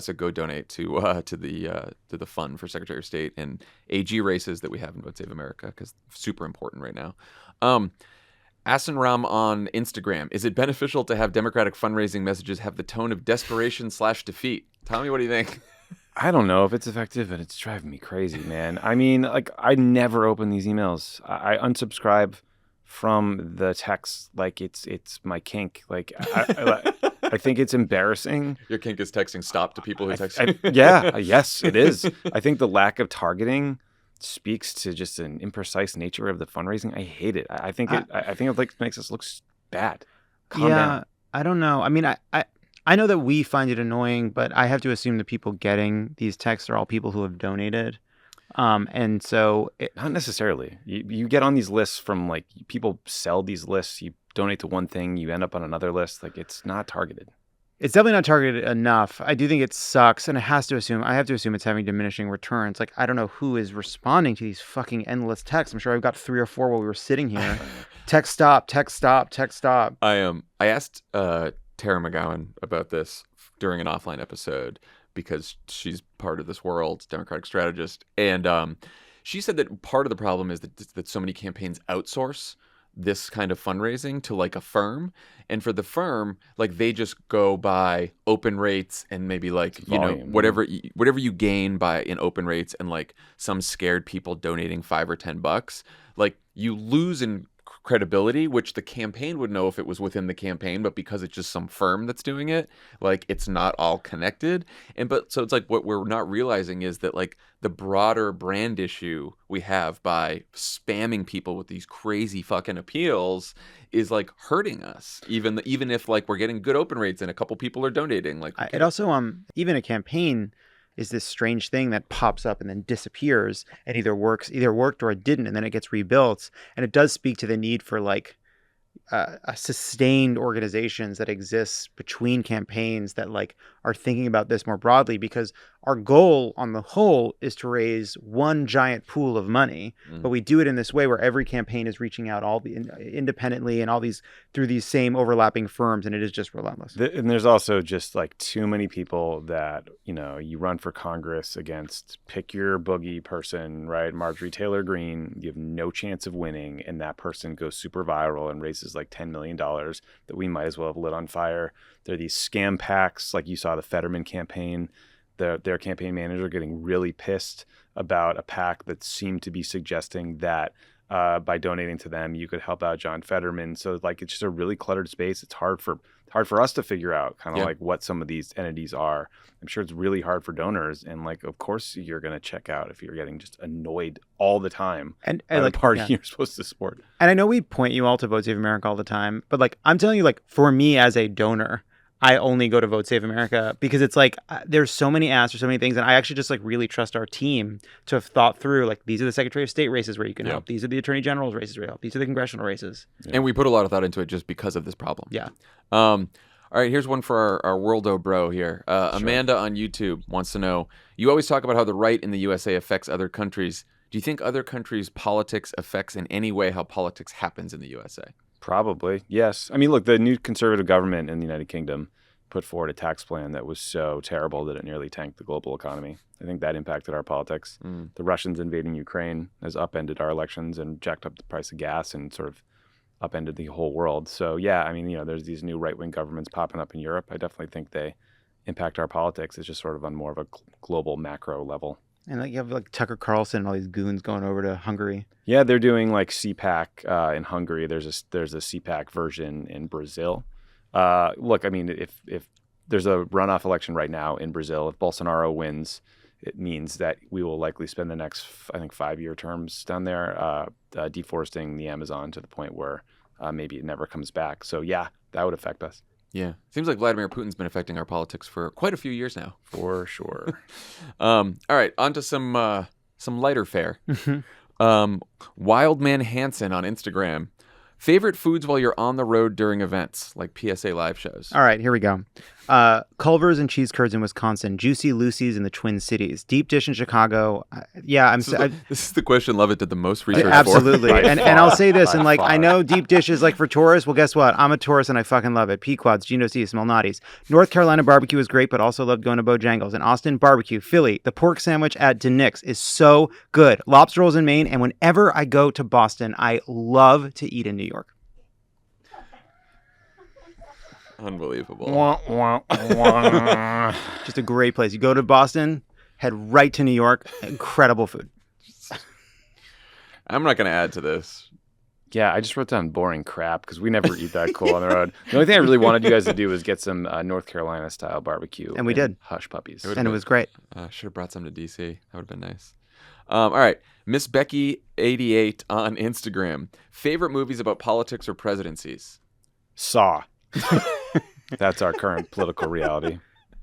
So go donate to the fund for Secretary of State and AG races that we have in Vote Save America, because super important right now. Asin Ram on Instagram: is it beneficial to have Democratic fundraising messages have the tone of desperation / defeat? Tommy, what do you think? I don't know if it's effective, but it's driving me crazy, man. I mean, like, I never open these emails. I unsubscribe from the text like it's my kink. Like, I think it's embarrassing. Your kink is texting stop to people who text you? Yes, it is. I think the lack of targeting speaks to just an imprecise nature of the fundraising. I hate it. I think it like makes us look bad. Calm down. I don't know. I mean, I know that we find it annoying, but I have to assume the people getting these texts are all people who have donated. And so not necessarily. You get on these lists from, like, people sell these lists. You donate to one thing, you end up on another list. Like, it's not targeted. It's definitely not targeted enough. I do think it sucks, and I have to assume it's having diminishing returns. Like, I don't know who is responding to these fucking endless texts. I'm sure I've got 3 or 4 while we were sitting here. Text stop, text stop, text stop. I asked Tara McGowan about this during an offline episode because she's part of this world, Democratic strategist. And she said that part of the problem is that so many campaigns outsource this kind of fundraising to like a firm. And for the firm, like, they just go by open rates and maybe like, volume, whatever you gain by in open rates and like some scared people donating $5 or $10, like, you lose in credibility, which the campaign would know if it was within the campaign, but because it's just some firm that's doing it, like, it's not all connected. So it's like, what we're not realizing is that, like, the broader brand issue we have by spamming people with these crazy fucking appeals is like hurting us, even if like we're getting good open rates and a couple people are donating. Like, it also even a campaign is this strange thing that pops up and then disappears and either worked or it didn't, and then it gets rebuilt. And it does speak to the need for like a sustained organizations that exists between campaigns that like are thinking about this more broadly, because our goal on the whole is to raise one giant pool of money, but we do it in this way where every campaign is reaching out independently and all these through these same overlapping firms, and it is just relentless. And there's also just like too many people that, you run for Congress against, pick your boogie person, right? Marjorie Taylor Greene, you have no chance of winning, and that person goes super viral and raises like $10 million that we might as well have lit on fire. There are these scam PACs, like you saw the Fetterman campaign, their campaign manager getting really pissed about a PAC that seemed to be suggesting that by donating to them. You could help out John Fetterman. So like it's just a really cluttered space. It's hard for us to figure out kind of like what some of these entities are. I'm sure it's really hard for donors, and like of course you're going to check out if you're getting just annoyed all the time and by like the party you're supposed to support. And I know we point you all to Vote Save America all the time, but like I'm telling you, like for me as a donor, I only go to Vote Save America because it's like there's so many asks or so many things, and I actually just like really trust our team to have thought through like these are the Secretary of State races where you can help, these are the Attorney General's races where you help, these are the congressional races, and we put a lot of thought into it just because of this problem. Yeah. All right, here's one for our worldo bro here. Amanda on YouTube wants to know, you always talk about how the right in the USA affects other countries. Do you think other countries' politics affects in any way how politics happens in the USA? Probably, yes. I mean, look, the new conservative government in the United Kingdom put forward a tax plan that was so terrible that it nearly tanked the global economy. I think that impacted our politics. The Russians invading Ukraine has upended our elections and jacked up the price of gas and sort of upended the whole world. So yeah, I mean, there's these new right-wing governments popping up in Europe. I definitely think they impact our politics. It's just sort of on more of a global macro level. And like you have like Tucker Carlson and all these goons going over to Hungary. Yeah, they're doing like CPAC in Hungary. There's a CPAC version in Brazil. Look, I mean, if there's a runoff election right now in Brazil, if Bolsonaro wins, it means that we will likely spend the next, I think, 5-year terms down there deforesting the Amazon to the point where maybe it never comes back. So yeah, that would affect us. Yeah. Seems like Vladimir Putin's been affecting our politics for quite a few years now. For sure. All right, on to some lighter fare. Wildman Hansen on Instagram. Favorite foods while you're on the road during events, like PSA live shows. All right, here we go. Culver's and cheese curds in Wisconsin, Juicy Lucy's in the Twin Cities, deep dish in Chicago. This is the question Lovett did the most research absolutely. for. And I'll say this, and like I know deep dish is like for tourists. Well, guess what? I'm a tourist and I fucking love it. Pequods, Gino C's, Malnati's. North Carolina barbecue is great, but also loved going to Bojangles. And Austin barbecue, Philly, the pork sandwich at DeNick's is so good. Lobster rolls in Maine, and whenever I go to Boston, I love to eat in New York. Unbelievable. Just a great place. You go to Boston, head right to New York. Incredible food. I'm not going to add to this. Yeah, I just wrote down boring crap because we never eat that cool on the road. The only thing I really wanted you guys to do was get some North Carolina style barbecue. And we did. Hush puppies. And it was great. Should have brought some to DC. That would have been nice. All right. Miss Becky88 on Instagram. Favorite movies about politics or presidencies? Saw. That's our current political reality.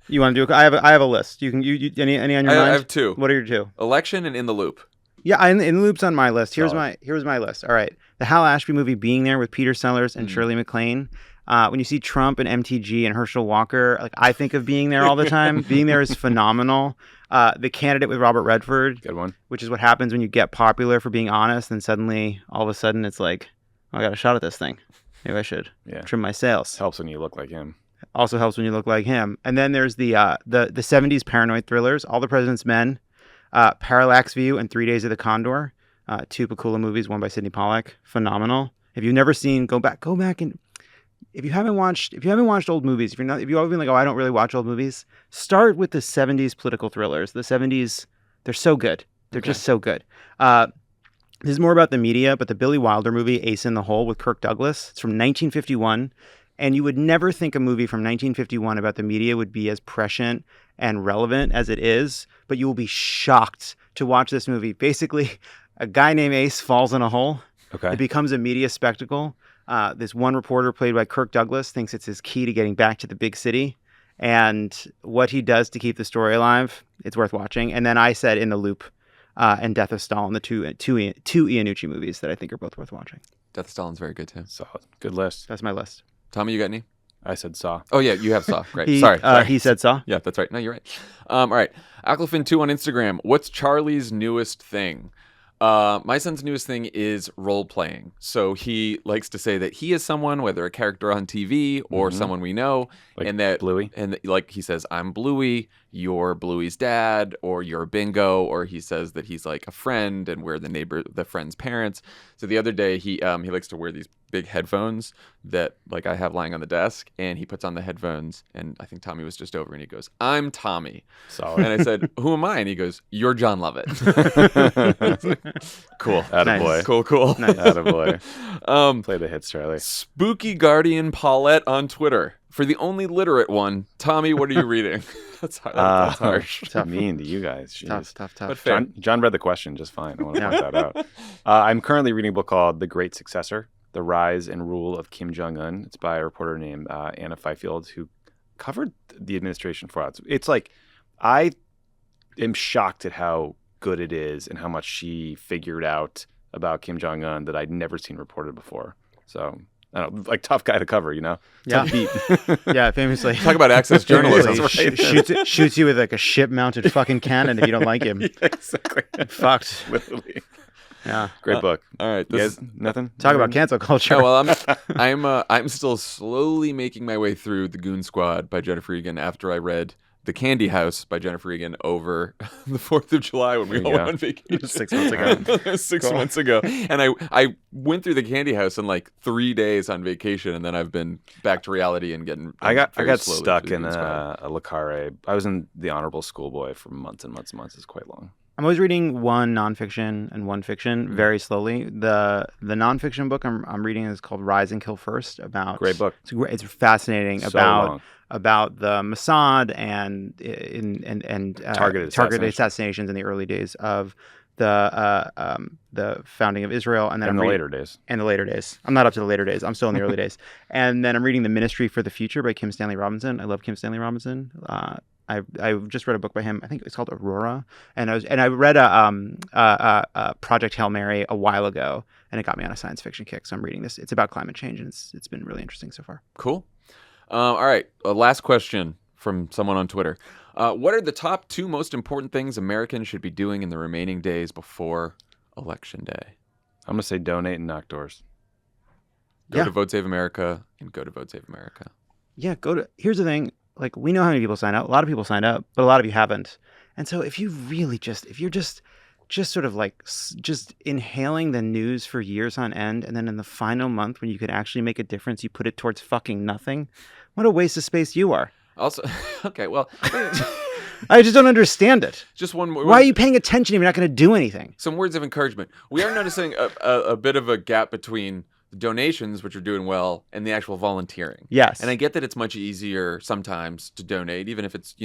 You want to do? I have a list. You can any on your mind? I have two. What are your two? Election and In the Loop. Yeah, in the Loop's on my list. Here's my list. All right, the Hal Ashby movie, Being There with Peter Sellers and Shirley MacLaine. When you see Trump and MTG and Herschel Walker, like I think of Being There all the time. Being There is phenomenal. The Candidate with Robert Redford. Good one. Which is what happens when you get popular for being honest, and suddenly all of a sudden it's like, oh, I got a shot at this thing. Maybe I should trim my sails. Helps when you look like him. Also helps when you look like him. And then there's the 70s paranoid thrillers, All the President's Men, Parallax View, and 3 Days of the Condor. Two Pakula movies, one by Sidney Pollack. Phenomenal. If you've never seen, go back and if you haven't watched old movies, if you've always been like, oh, I don't really watch old movies, start with the 70s political thrillers. The 70s, they're so good. They're just so good. This is more about the media, but the Billy Wilder movie, Ace in the Hole with Kirk Douglas, it's from 1951. And you would never think a movie from 1951 about the media would be as prescient and relevant as it is, but you will be shocked to watch this movie. Basically, a guy named Ace falls in a hole. Okay. It becomes a media spectacle. This one reporter played by Kirk Douglas thinks it's his key to getting back to the big city. And what he does to keep the story alive, it's worth watching. And then I said In the Loop and Death of Stalin, the two Iannucci movies that I think are both worth watching. Death of Stalin's very good, too. Solid. Good list. That's my list. Tommy, you got any? I said Saw. Oh, yeah, you have Saw. Great. Sorry. Sorry. He said Saw? Yeah, that's right. No, you're right. All right. Acklefin2 on Instagram. What's Charlie's newest thing? My son's newest thing is role playing. So he likes to say that he is someone, whether a character on TV or someone we know, like and that Bluey, and like he says, I'm Bluey, you're Bluey's dad, or you're Bingo, or he says that he's like a friend and we're the friend's parents. So the other day he likes to wear these big headphones that like I have lying on the desk, and he puts on the headphones, and I think Tommy was just over, and he goes, "I'm Tommy." Solid. And I said, "Who am I?" And he goes, "You're Jon Lovett." Like, cool. Attaboy. Cool. Nice. Attaboy. Play the hits, Charlie. Spooky Guardian Paulette on Twitter. For the only literate one, Tommy, what are you reading? That's harsh. Tough. Mean to you guys. Jeez. Tough. But fair. John read the question just fine. I want to point that out. I'm currently reading a book called The Great Successor: The Rise and Rule of Kim Jong-un. It's by a reporter named Anna Fifield, who covered the administration for us. It's like, I am shocked at how good it is and how much she figured out about Kim Jong-un that I'd never seen reported before. So, I don't know, like, tough guy to cover, you know? Yeah. Tough beat. Yeah, famously. Talk about access journalism. Shoots you with like a ship-mounted fucking cannon if you don't like him. Yeah, exactly. Fucked. Literally. Yeah. Great book. All right. You guys, nothing? Talk about cancel culture. Oh, well, I'm still slowly making my way through The Goon Squad by Jennifer Egan after I read The Candy House by Jennifer Egan over the 4th of July when we all went on vacation. 6 months ago. 6 months ago. And I went through The Candy House in like 3 days on vacation, and then I've been back to reality and getting I got very slowly stuck through The in Goon Squad. a Le Carre. I was in The Honorable Schoolboy for months and months and months. It's quite long. I'm always reading one nonfiction and one fiction very slowly. The nonfiction book I'm reading is called Rise and Kill First. About Great book. It's fascinating So about long. about the Mossad and targeted assassinations in the early days of the founding of Israel, and then In I'm the reading, later days. and the later days. I'm not up to the later days. I'm still in the early days. And then I'm reading The Ministry for the Future by Kim Stanley Robinson. I love Kim Stanley Robinson. I just read a book by him. I think it's called Aurora, and I read a Project Hail Mary a while ago, and it got me on a science fiction kick. So I'm reading this. It's about climate change, and it's been really interesting so far. Cool. All right. Last question from someone on Twitter. What are the top 2 most important things Americans should be doing in the remaining days before Election Day? I'm going to say donate and knock doors. Go to Vote Save America and go to Vote Save America. Yeah, here's the thing. Like, we know how many people sign up. A lot of people signed up, but a lot of you haven't. And so if you're just sort of like just inhaling the news for years on end, and then in the final month when you could actually make a difference, you put it towards fucking nothing. What a waste of space you are. Also, okay, well, I just don't understand it. just one more. Why are you paying attention if you're not going to do anything? Some words of encouragement. We are noticing a bit of a gap between the donations, which are doing well, and the actual volunteering. Yes. And I get that it's much easier sometimes to donate, even if it's,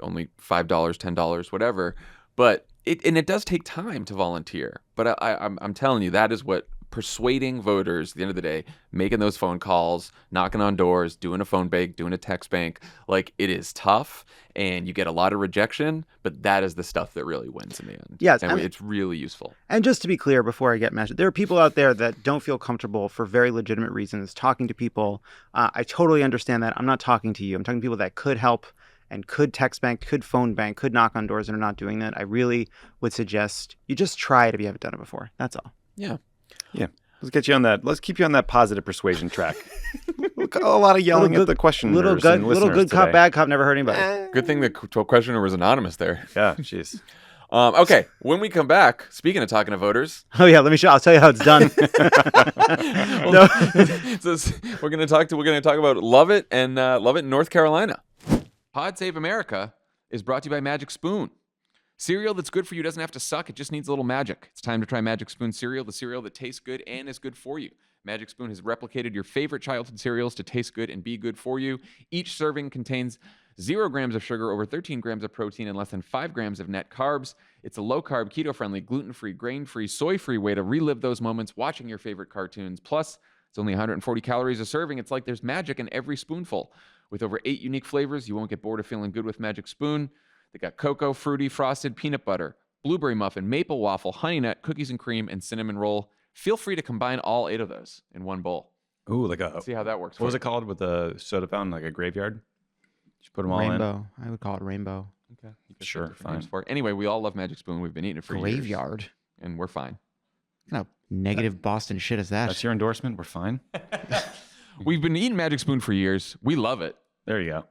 only $5, $10, whatever. But it does take time to volunteer. But I'm telling you, that is what persuading voters at the end of the day, making those phone calls, knocking on doors, doing a phone bank, doing a text bank, like, it is tough and you get a lot of rejection, but that is the stuff that really wins in the end. Yes, and it's really useful. And just to be clear, before I get mentioned, there are people out there that don't feel comfortable for very legitimate reasons talking to people. I totally understand that. I'm not talking to you. I'm talking to people that could help and could text bank, could phone bank, could knock on doors and are not doing that. I really would suggest you just try it if you haven't done it before. That's all. Yeah. Yeah. Let's get you on that. Let's keep you on that positive persuasion track. A lot of yelling at the questioners Little good cop, bad cop, never hurt anybody. Good thing the questioner was anonymous there. Yeah, jeez. Okay, when we come back, speaking of talking to voters. Oh yeah, I'll tell you how it's done. We're gonna talk about Lovett and Lovett in North Carolina. Pod Save America is brought to you by Magic Spoon. Cereal that's good for you doesn't have to suck. It just needs a little magic. It's time to try Magic Spoon cereal, the cereal that tastes good and is good for you. Magic Spoon has replicated your favorite childhood cereals to taste good and be good for you. Each serving contains 0 grams of sugar, over 13 grams of protein, and less than 5 grams of net carbs. It's a low-carb, keto-friendly, gluten-free, grain-free, soy-free way to relive those moments watching your favorite cartoons. Plus, it's only 140 calories a serving. It's like there's magic in every spoonful. With over 8 unique flavors, you won't get bored of feeling good with Magic Spoon. They got cocoa, fruity, frosted, peanut butter, blueberry muffin, maple waffle, honey nut, cookies and cream, and cinnamon roll. Feel free to combine all 8 of those in one bowl. Ooh, like a... See how that works. What was it called with the soda fountain? Like a graveyard? Did you put them all Rainbow. I would call it rainbow. Okay. Sure, fine. For it. Anyway, we all love Magic Spoon. We've been eating it for years. Graveyard. And we're fine. What kind of negative Boston shit is that? That's your endorsement? We're fine? We've been eating Magic Spoon for years. We love it. There you go.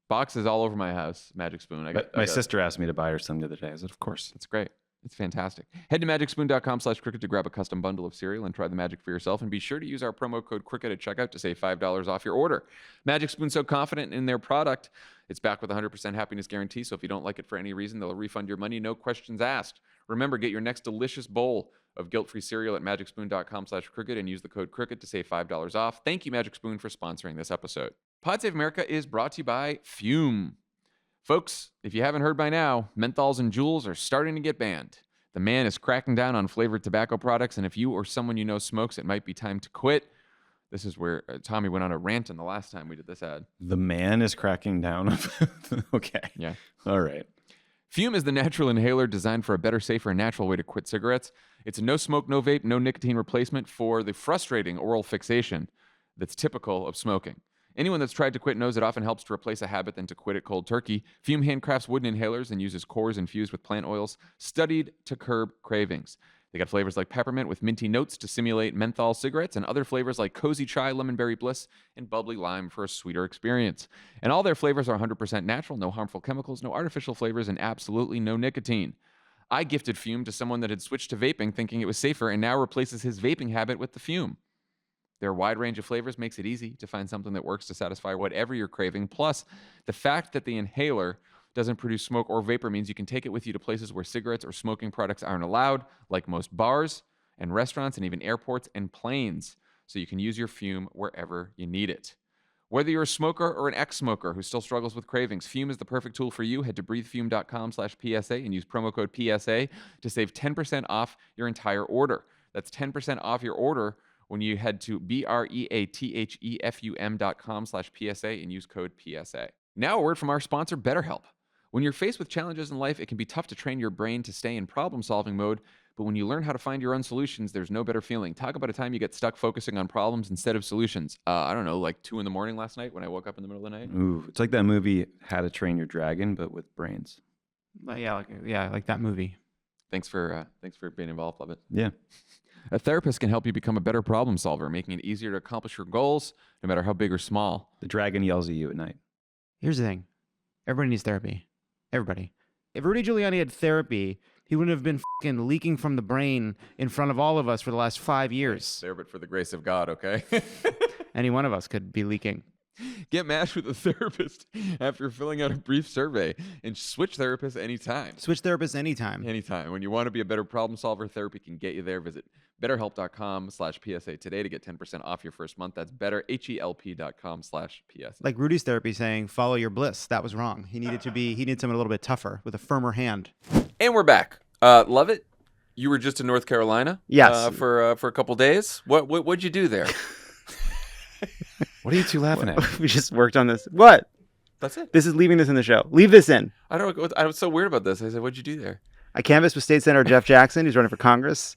Boxes all over my house, Magic Spoon. My sister asked me to buy her some the other day. I said, of course. It's great. It's fantastic. Head to magicspoon.com/cricket to grab a custom bundle of cereal and try the magic for yourself. And be sure to use our promo code cricket at checkout to save $5 off your order. Magic Spoon's so confident in their product, it's backed with a 100% happiness guarantee. So if you don't like it for any reason, they'll refund your money, no questions asked. Remember, get your next delicious bowl of guilt-free cereal at magicspoon.com/cricket and use the code cricket to save $5 off. Thank you, Magic Spoon, for sponsoring this episode. Pod Save America is brought to you by Fume. Folks, if you haven't heard by now, menthols and Juuls are starting to get banned. The man is cracking down on flavored tobacco products, and if you or someone you know smokes, it might be time to quit. This is where Tommy went on a rant in the last time we did this ad. The man is cracking down. Okay. Yeah. All right. Fume is the natural inhaler designed for a better, safer, and natural way to quit cigarettes. It's a no smoke, no vape, no nicotine replacement for the frustrating oral fixation that's typical of smoking. Anyone that's tried to quit knows it often helps to replace a habit than to quit it cold turkey. Fume handcrafts wooden inhalers and uses cores infused with plant oils studied to curb cravings. They got flavors like peppermint with minty notes to simulate menthol cigarettes, and other flavors like cozy chai, lemon berry bliss, and bubbly lime for a sweeter experience. And all their flavors are 100% natural, no harmful chemicals, no artificial flavors, and absolutely no nicotine. I gifted Fume to someone that had switched to vaping thinking it was safer and now replaces his vaping habit with the Fume. Their wide range of flavors makes it easy to find something that works to satisfy whatever you're craving. Plus, the fact that the inhaler doesn't produce smoke or vapor means you can take it with you to places where cigarettes or smoking products aren't allowed, like most bars and restaurants and even airports and planes. So you can use your Fume wherever you need it. Whether you're a smoker or an ex-smoker who still struggles with cravings, Fume is the perfect tool for you. Head to breathefume.com/PSA and use promo code PSA to save 10% off your entire order. That's 10% off your order when you head to breathefum.com/PSA and use code PSA. Now a word from our sponsor, BetterHelp. When you're faced with challenges in life, it can be tough to train your brain to stay in problem-solving mode, but when you learn how to find your own solutions, there's no better feeling. Talk about a time you get stuck focusing on problems instead of solutions. I don't know, like 2 a.m. last night when I woke up in the middle of the night. Ooh, it's like that movie How to Train Your Dragon, but with brains. Yeah, like that movie. Thanks for being involved, Lovett. Yeah. A therapist can help you become a better problem solver, making it easier to accomplish your goals, no matter how big or small. The dragon yells at you at night. Here's the thing. Everybody needs therapy. Everybody. If Rudy Giuliani had therapy, he wouldn't have been fucking leaking from the brain in front of all of us for the last 5 years. There, but for the grace of God, okay? Any one of us could be leaking. Get matched with a therapist after filling out a brief survey and switch therapists anytime. Switch therapists anytime. Anytime. When you want to be a better problem solver, therapy can get you there. Visit betterhelp.com/PSA today to get 10% off your first month. That's betterhelp.com/PSA. Like Rudy's therapy saying, follow your bliss. That was wrong. He needed someone a little bit tougher with a firmer hand. And we're back. Lovett, you were just in North Carolina. Yes. For a couple days. What'd you do there? What are you two laughing at? We just worked on this. What? That's it. This is leaving this in the show. Leave this in. I was so weird about this. I said, what'd you do there? I canvassed with State Senator Jeff Jackson, who's running for Congress.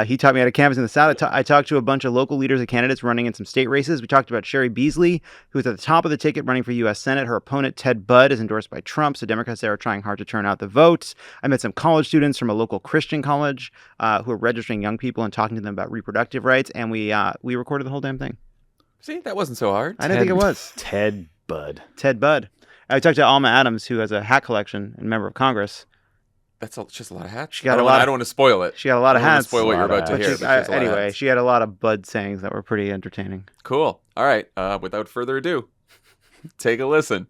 He taught me how to canvass in the South. I talked to a bunch of local leaders and candidates running in some state races. We talked about Sherry Beasley, who's at the top of the ticket running for U.S. Senate. Her opponent, Ted Budd, is endorsed by Trump, so Democrats there are trying hard to turn out the votes. I met some college students from a local Christian college who are registering young people and talking to them about reproductive rights, and we recorded the whole damn thing. See, that wasn't so hard. I didn't think it was. Ted Budd. Ted Budd. I talked to Alma Adams, who has a hat collection and member of Congress. That's just a lot of hats. I don't want to spoil it. She got a lot of hats. Spoil what you're about to hear. Anyway, she had a lot of Bud sayings that were pretty entertaining. Cool. All right. Without further ado, take a listen.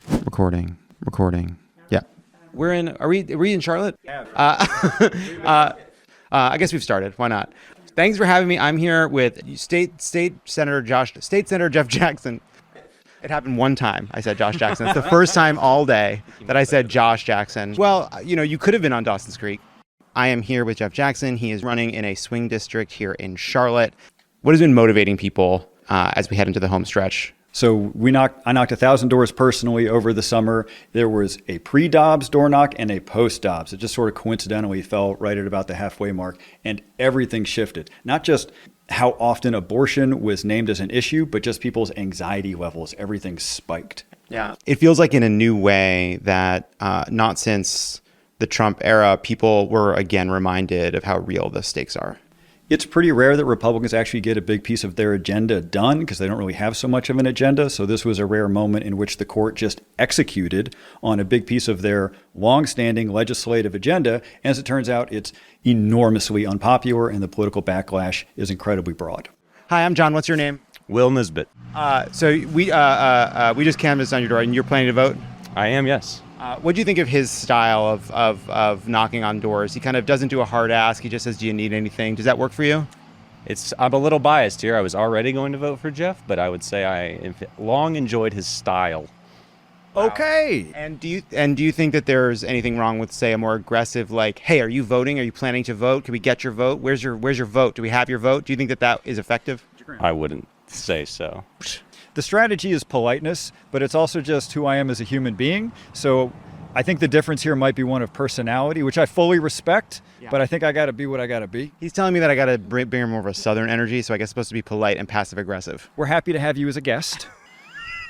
Recording. Yeah. Are we in Charlotte? Yeah. I guess we've started. Why not? Thanks for having me. I'm here with State Senator Jeff Jackson. It happened one time. I said Josh Jackson. It's the first time all day that I said Josh Jackson. Well, you could have been on Dawson's Creek. I am here with Jeff Jackson. He is running in a swing district here in Charlotte. What has been motivating people as we head into the home stretch? So I knocked 1,000 doors personally over the summer. There was a pre-Dobbs door knock and a post-Dobbs. It just sort of coincidentally fell right at about the halfway mark, and everything shifted. Not just how often abortion was named as an issue, but just people's anxiety levels. Everything spiked. Yeah. It feels like in a new way that not since the Trump era, people were again reminded of how real the stakes are. It's pretty rare that Republicans actually get a big piece of their agenda done because they don't really have so much of an agenda. So this was a rare moment in which the court just executed on a big piece of their longstanding legislative agenda. And as it turns out, it's enormously unpopular and the political backlash is incredibly broad. Hi, I'm John. What's your name? Will Nisbet. So we just canvassed on your door, and you're planning to vote. I am, yes. What do you think of his style of knocking on doors? He kind of doesn't do a hard ask. He just says, "Do you need anything?" Does that work for you? I'm a little biased here. I was already going to vote for Jeff, but I would say I long enjoyed his style. Okay. And do you think that there's anything wrong with, say, a more aggressive, like, "Hey, are you voting? Are you planning to vote? Can we get your vote? Where's your vote? Do we have your vote?" Do you think that is effective? I wouldn't say so. The strategy is politeness, but it's also just who I am as a human being. So I think the difference here might be one of personality, which I fully respect, but I think I got to be what I got to be. He's telling me that I got to bring more of a Southern energy, so I guess it's supposed to be polite and passive aggressive. We're happy to have you as a guest.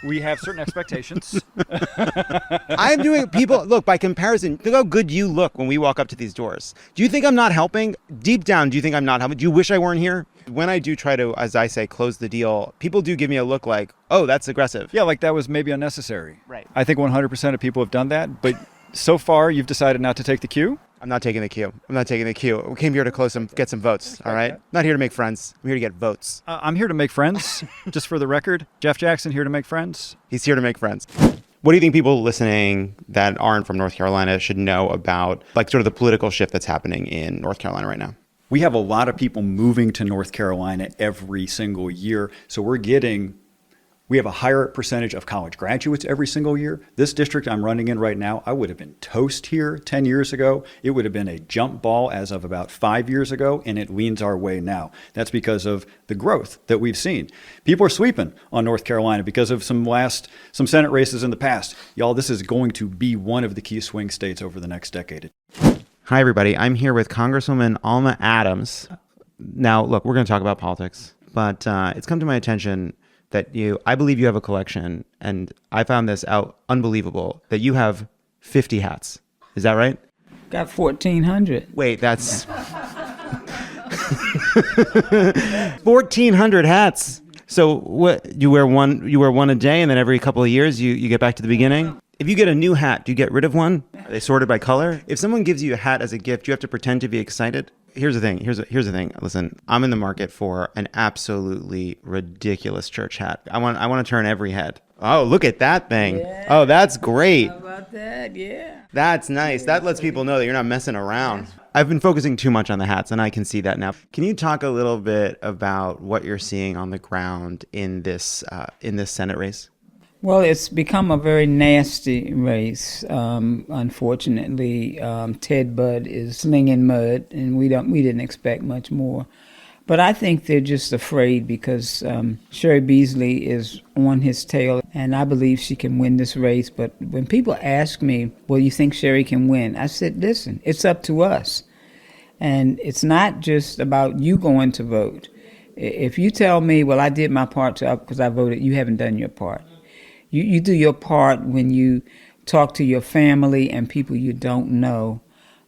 We have certain expectations. I'm doing, people, look, by comparison, look how good you look when we walk up to these doors. Do you think I'm not helping? Deep down, do you think I'm not helping? Do you wish I weren't here? When I do try to, as I say, close the deal, people do give me a look like, "Oh, that's aggressive." Yeah, like that was maybe unnecessary. Right. I think 100% of people have done that, but so far you've decided not to take the cue? I'm not taking the cue. We came here to get some votes, all right? I'm not here to make friends. I'm here to get votes. I'm here to make friends, just for the record. Jeff Jackson here to make friends. He's here to make friends. What do you think people listening that aren't from North Carolina should know about, like, sort of the political shift that's happening in North Carolina right now? We have a lot of people moving to North Carolina every single year. So we have a higher percentage of college graduates every single year. This district I'm running in right now, I would have been toast here 10 years ago. It would have been a jump ball as of about 5 years ago, and it leans our way now. That's because of the growth that we've seen. People are sweeping on North Carolina because of some Senate races in the past. Y'all, this is going to be one of the key swing states over the next decade. Hi, everybody. I'm here with Congresswoman Alma Adams. Now, look, we're going to talk about politics, but it's come to my attention that I believe you have a collection, and I found this out unbelievable, that you have 50 hats. Is that right? Got 1,400. Wait, that's 1,400 hats. So what, you wear one a day, and then every couple of years you get back to the beginning? If you get a new hat, do you get rid of one? Are they sorted by color? If someone gives you a hat as a gift, do you have to pretend to be excited? Here's the thing. Here's the thing. Listen, I'm in the market for an absolutely ridiculous church hat. I want to turn every head. Oh, look at that thing. Yeah. Oh, that's great. How about that? Yeah. That's nice. That lets people know that you're not messing around. I've been focusing too much on the hats, and I can see that now. Can you talk a little bit about what you're seeing on the ground in this Senate race? Well, it's become a very nasty race. Unfortunately, Ted Budd is slinging mud, and we didn't expect much more. But I think they're just afraid because Sherry Beasley is on his tail, and I believe she can win this race. But when people ask me, well, you think Sherry can win? I said, listen, it's up to us. And it's not just about you going to vote. If you tell me, well, I did my part because I voted, you haven't done your part. You do your part when you talk to your family and people you don't know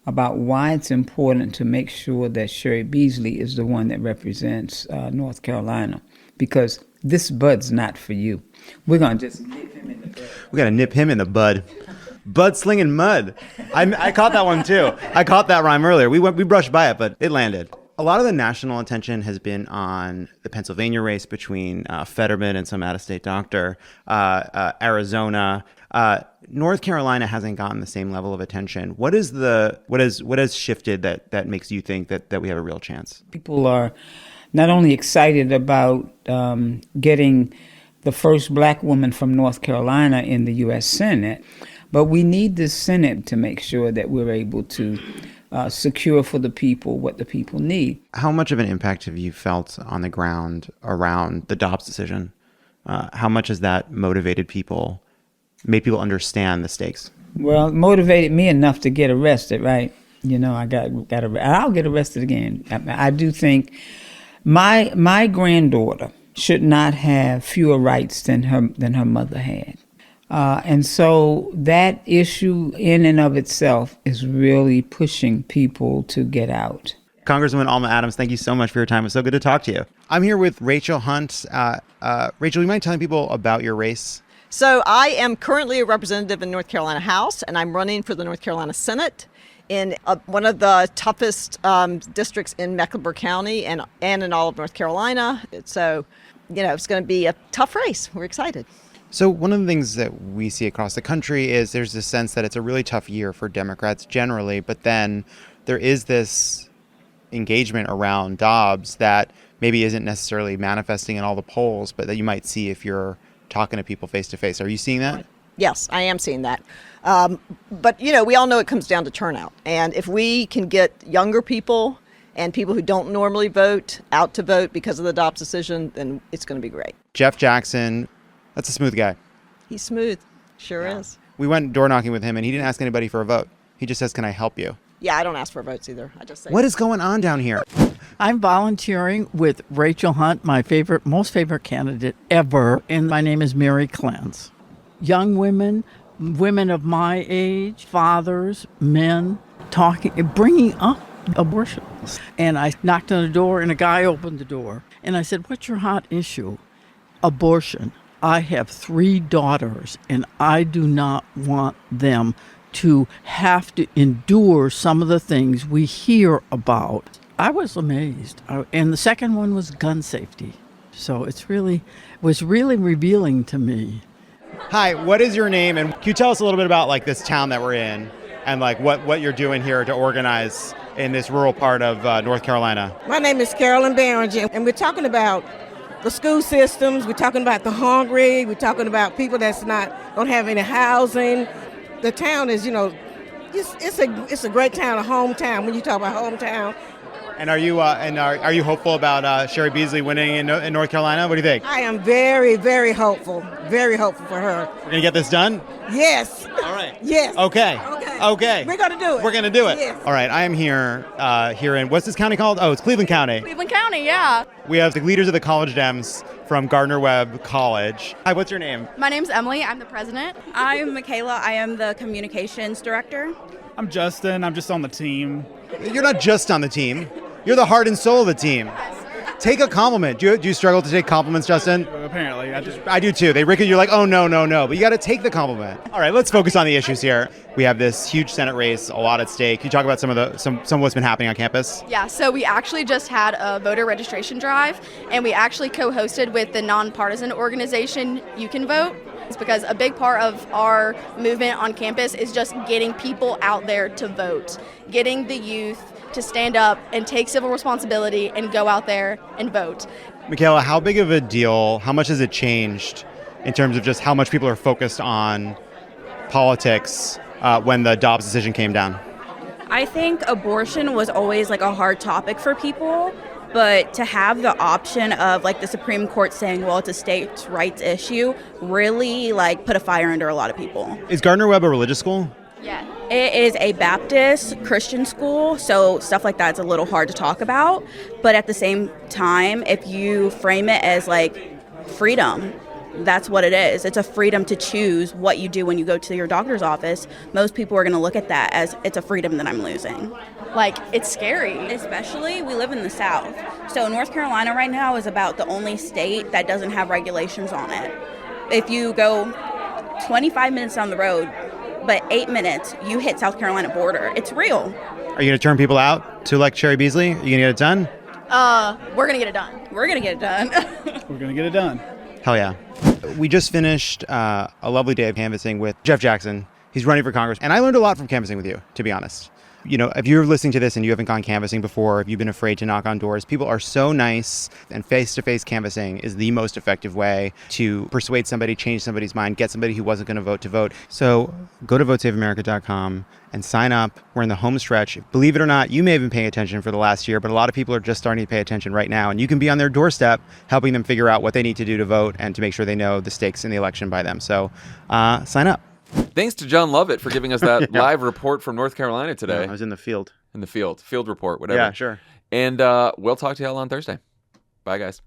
about why it's important to make sure that Sherry Beasley is the one that represents North Carolina, because this Bud's not for you. We're going to just nip him in the bud. We got to nip him in the bud. Bud slinging mud. I caught that one too. I caught that rhyme earlier. We brushed by it, but it landed. A lot of the national attention has been on the Pennsylvania race between Fetterman and some out-of-state doctor, Arizona. North Carolina hasn't gotten the same level of attention. What has shifted that makes you think that we have a real chance? People are not only excited about getting the first black woman from North Carolina in the U.S. Senate, but we need this Senate to make sure that we're able to secure for the people what the people need. How much of an impact have you felt on the ground around the Dobbs decision? How much has that motivated people, made people understand the stakes? Well, it motivated me enough to get arrested, right? You know, I got I'll get arrested again. I do think my granddaughter should not have fewer rights than her mother had. And so that issue in and of itself is really pushing people to get out. Congresswoman Alma Adams, thank you so much for your time. It was so good to talk to you. I'm here with Rachel Hunt. Rachel, you mind telling people about your race? So I am currently a representative in North Carolina House, and I'm running for the North Carolina Senate in one of the toughest districts in Mecklenburg County and in all of North Carolina. So, it's going to be a tough race. We're excited. So one of the things that we see across the country is there's this sense that it's a really tough year for Democrats generally, but then there is this engagement around Dobbs that maybe isn't necessarily manifesting in all the polls, but that you might see if you're talking to people face to face. Are you seeing that? Yes, I am seeing that. But, we all know it comes down to turnout. And if we can get younger people and people who don't normally vote out to vote because of the Dobbs decision, then it's going to be great. Jeff Jackson, that's a smooth guy. He's smooth. Sure is. We went door knocking with him, and he didn't ask anybody for a vote. He just says, can I help you? Yeah, I don't ask for votes either. I just say. What is going on down here? I'm volunteering with Rachel Hunt, my most favorite candidate ever, and my name is Mary Clance. Young women of my age, fathers, men, bringing up abortion. And I knocked on the door, and a guy opened the door, and I said, "What's your hot issue?" Abortion. I have 3 daughters, and I do not want them to have to endure some of the things we hear about. I was amazed. And the second one was gun safety. So was really revealing to me. Hi, what is your name? And can you tell us a little bit about this town that we're in and what you're doing here to organize in this rural part of North Carolina? My name is Carolyn Barringer, and we're talking about the school systems. We're talking about the hungry. We're talking about people don't have any housing. The town is, it's a great town, a hometown. When you talk about hometown. And are you hopeful about Sherry Beasley winning in North Carolina? What do you think? I am very, very hopeful for her. We're gonna get this done? Yes. All right. Yes. Okay. We're gonna do it. We're gonna do it. Yes. All right. I am here in what's this county called? Oh, it's Cleveland County. Cleveland County, yeah. We have the leaders of the College Dems from Gardner-Webb College. Hi, what's your name? My name's Emily. I'm the president. I'm Michaela. I am the communications director. I'm Justin. I'm just on the team. You're not just on the team. You're the heart and soul of the team. Take a compliment. Do you struggle to take compliments, Justin? Apparently. I do too. They rick it. You're like, oh, no. But you got to take the compliment. All right, let's focus on the issues here. We have this huge Senate race, a lot at stake. Can you talk about some of what's been happening on campus? Yeah, so we actually just had a voter registration drive, and we actually co-hosted with the nonpartisan organization You Can Vote. It's because a big part of our movement on campus is just getting people out there to vote, getting the youth to stand up and take civil responsibility and go out there and vote. Michaela, how big of a deal, how much has it changed in terms of just how much people are focused on politics when the Dobbs decision came down? I think abortion was always a hard topic for people, but to have the option of the Supreme Court saying, well, it's a states' rights issue, really put a fire under a lot of people. Is Gardner-Webb a religious school? Yeah. It is a Baptist Christian school, so stuff like that's a little hard to talk about. But at the same time, if you frame it as freedom, that's what it is. It's a freedom to choose what you do when you go to your doctor's office. Most people are going to look at that as it's a freedom that I'm losing. It's scary. Especially, we live in the South. So North Carolina right now is about the only state that doesn't have regulations on it. If you go 25 minutes down the road, but 8 minutes, you hit South Carolina border. It's real. Are you going to turn people out to elect Sherry Beasley? Are you going to get it done? We're going to get it done. We're going to get it done. We're going to get it done. Hell yeah. We just finished a lovely day of canvassing with Jeff Jackson. He's running for Congress. And I learned a lot from canvassing with you, to be honest. If you're listening to this and you haven't gone canvassing before, if you've been afraid to knock on doors, people are so nice, and face-to-face canvassing is the most effective way to persuade somebody, change somebody's mind, get somebody who wasn't going to vote. So go to votesaveamerica.com and sign up. We're in the home stretch. Believe it or not, you may have been paying attention for the last year, but a lot of people are just starting to pay attention right now. And you can be on their doorstep helping them figure out what they need to do to vote and to make sure they know the stakes in the election by them. So sign up. Thanks to Jon Lovett for giving us that live report from North Carolina today. I was in the field. Field report, whatever. Yeah, sure. And we'll talk to y'all on Thursday. Bye, guys.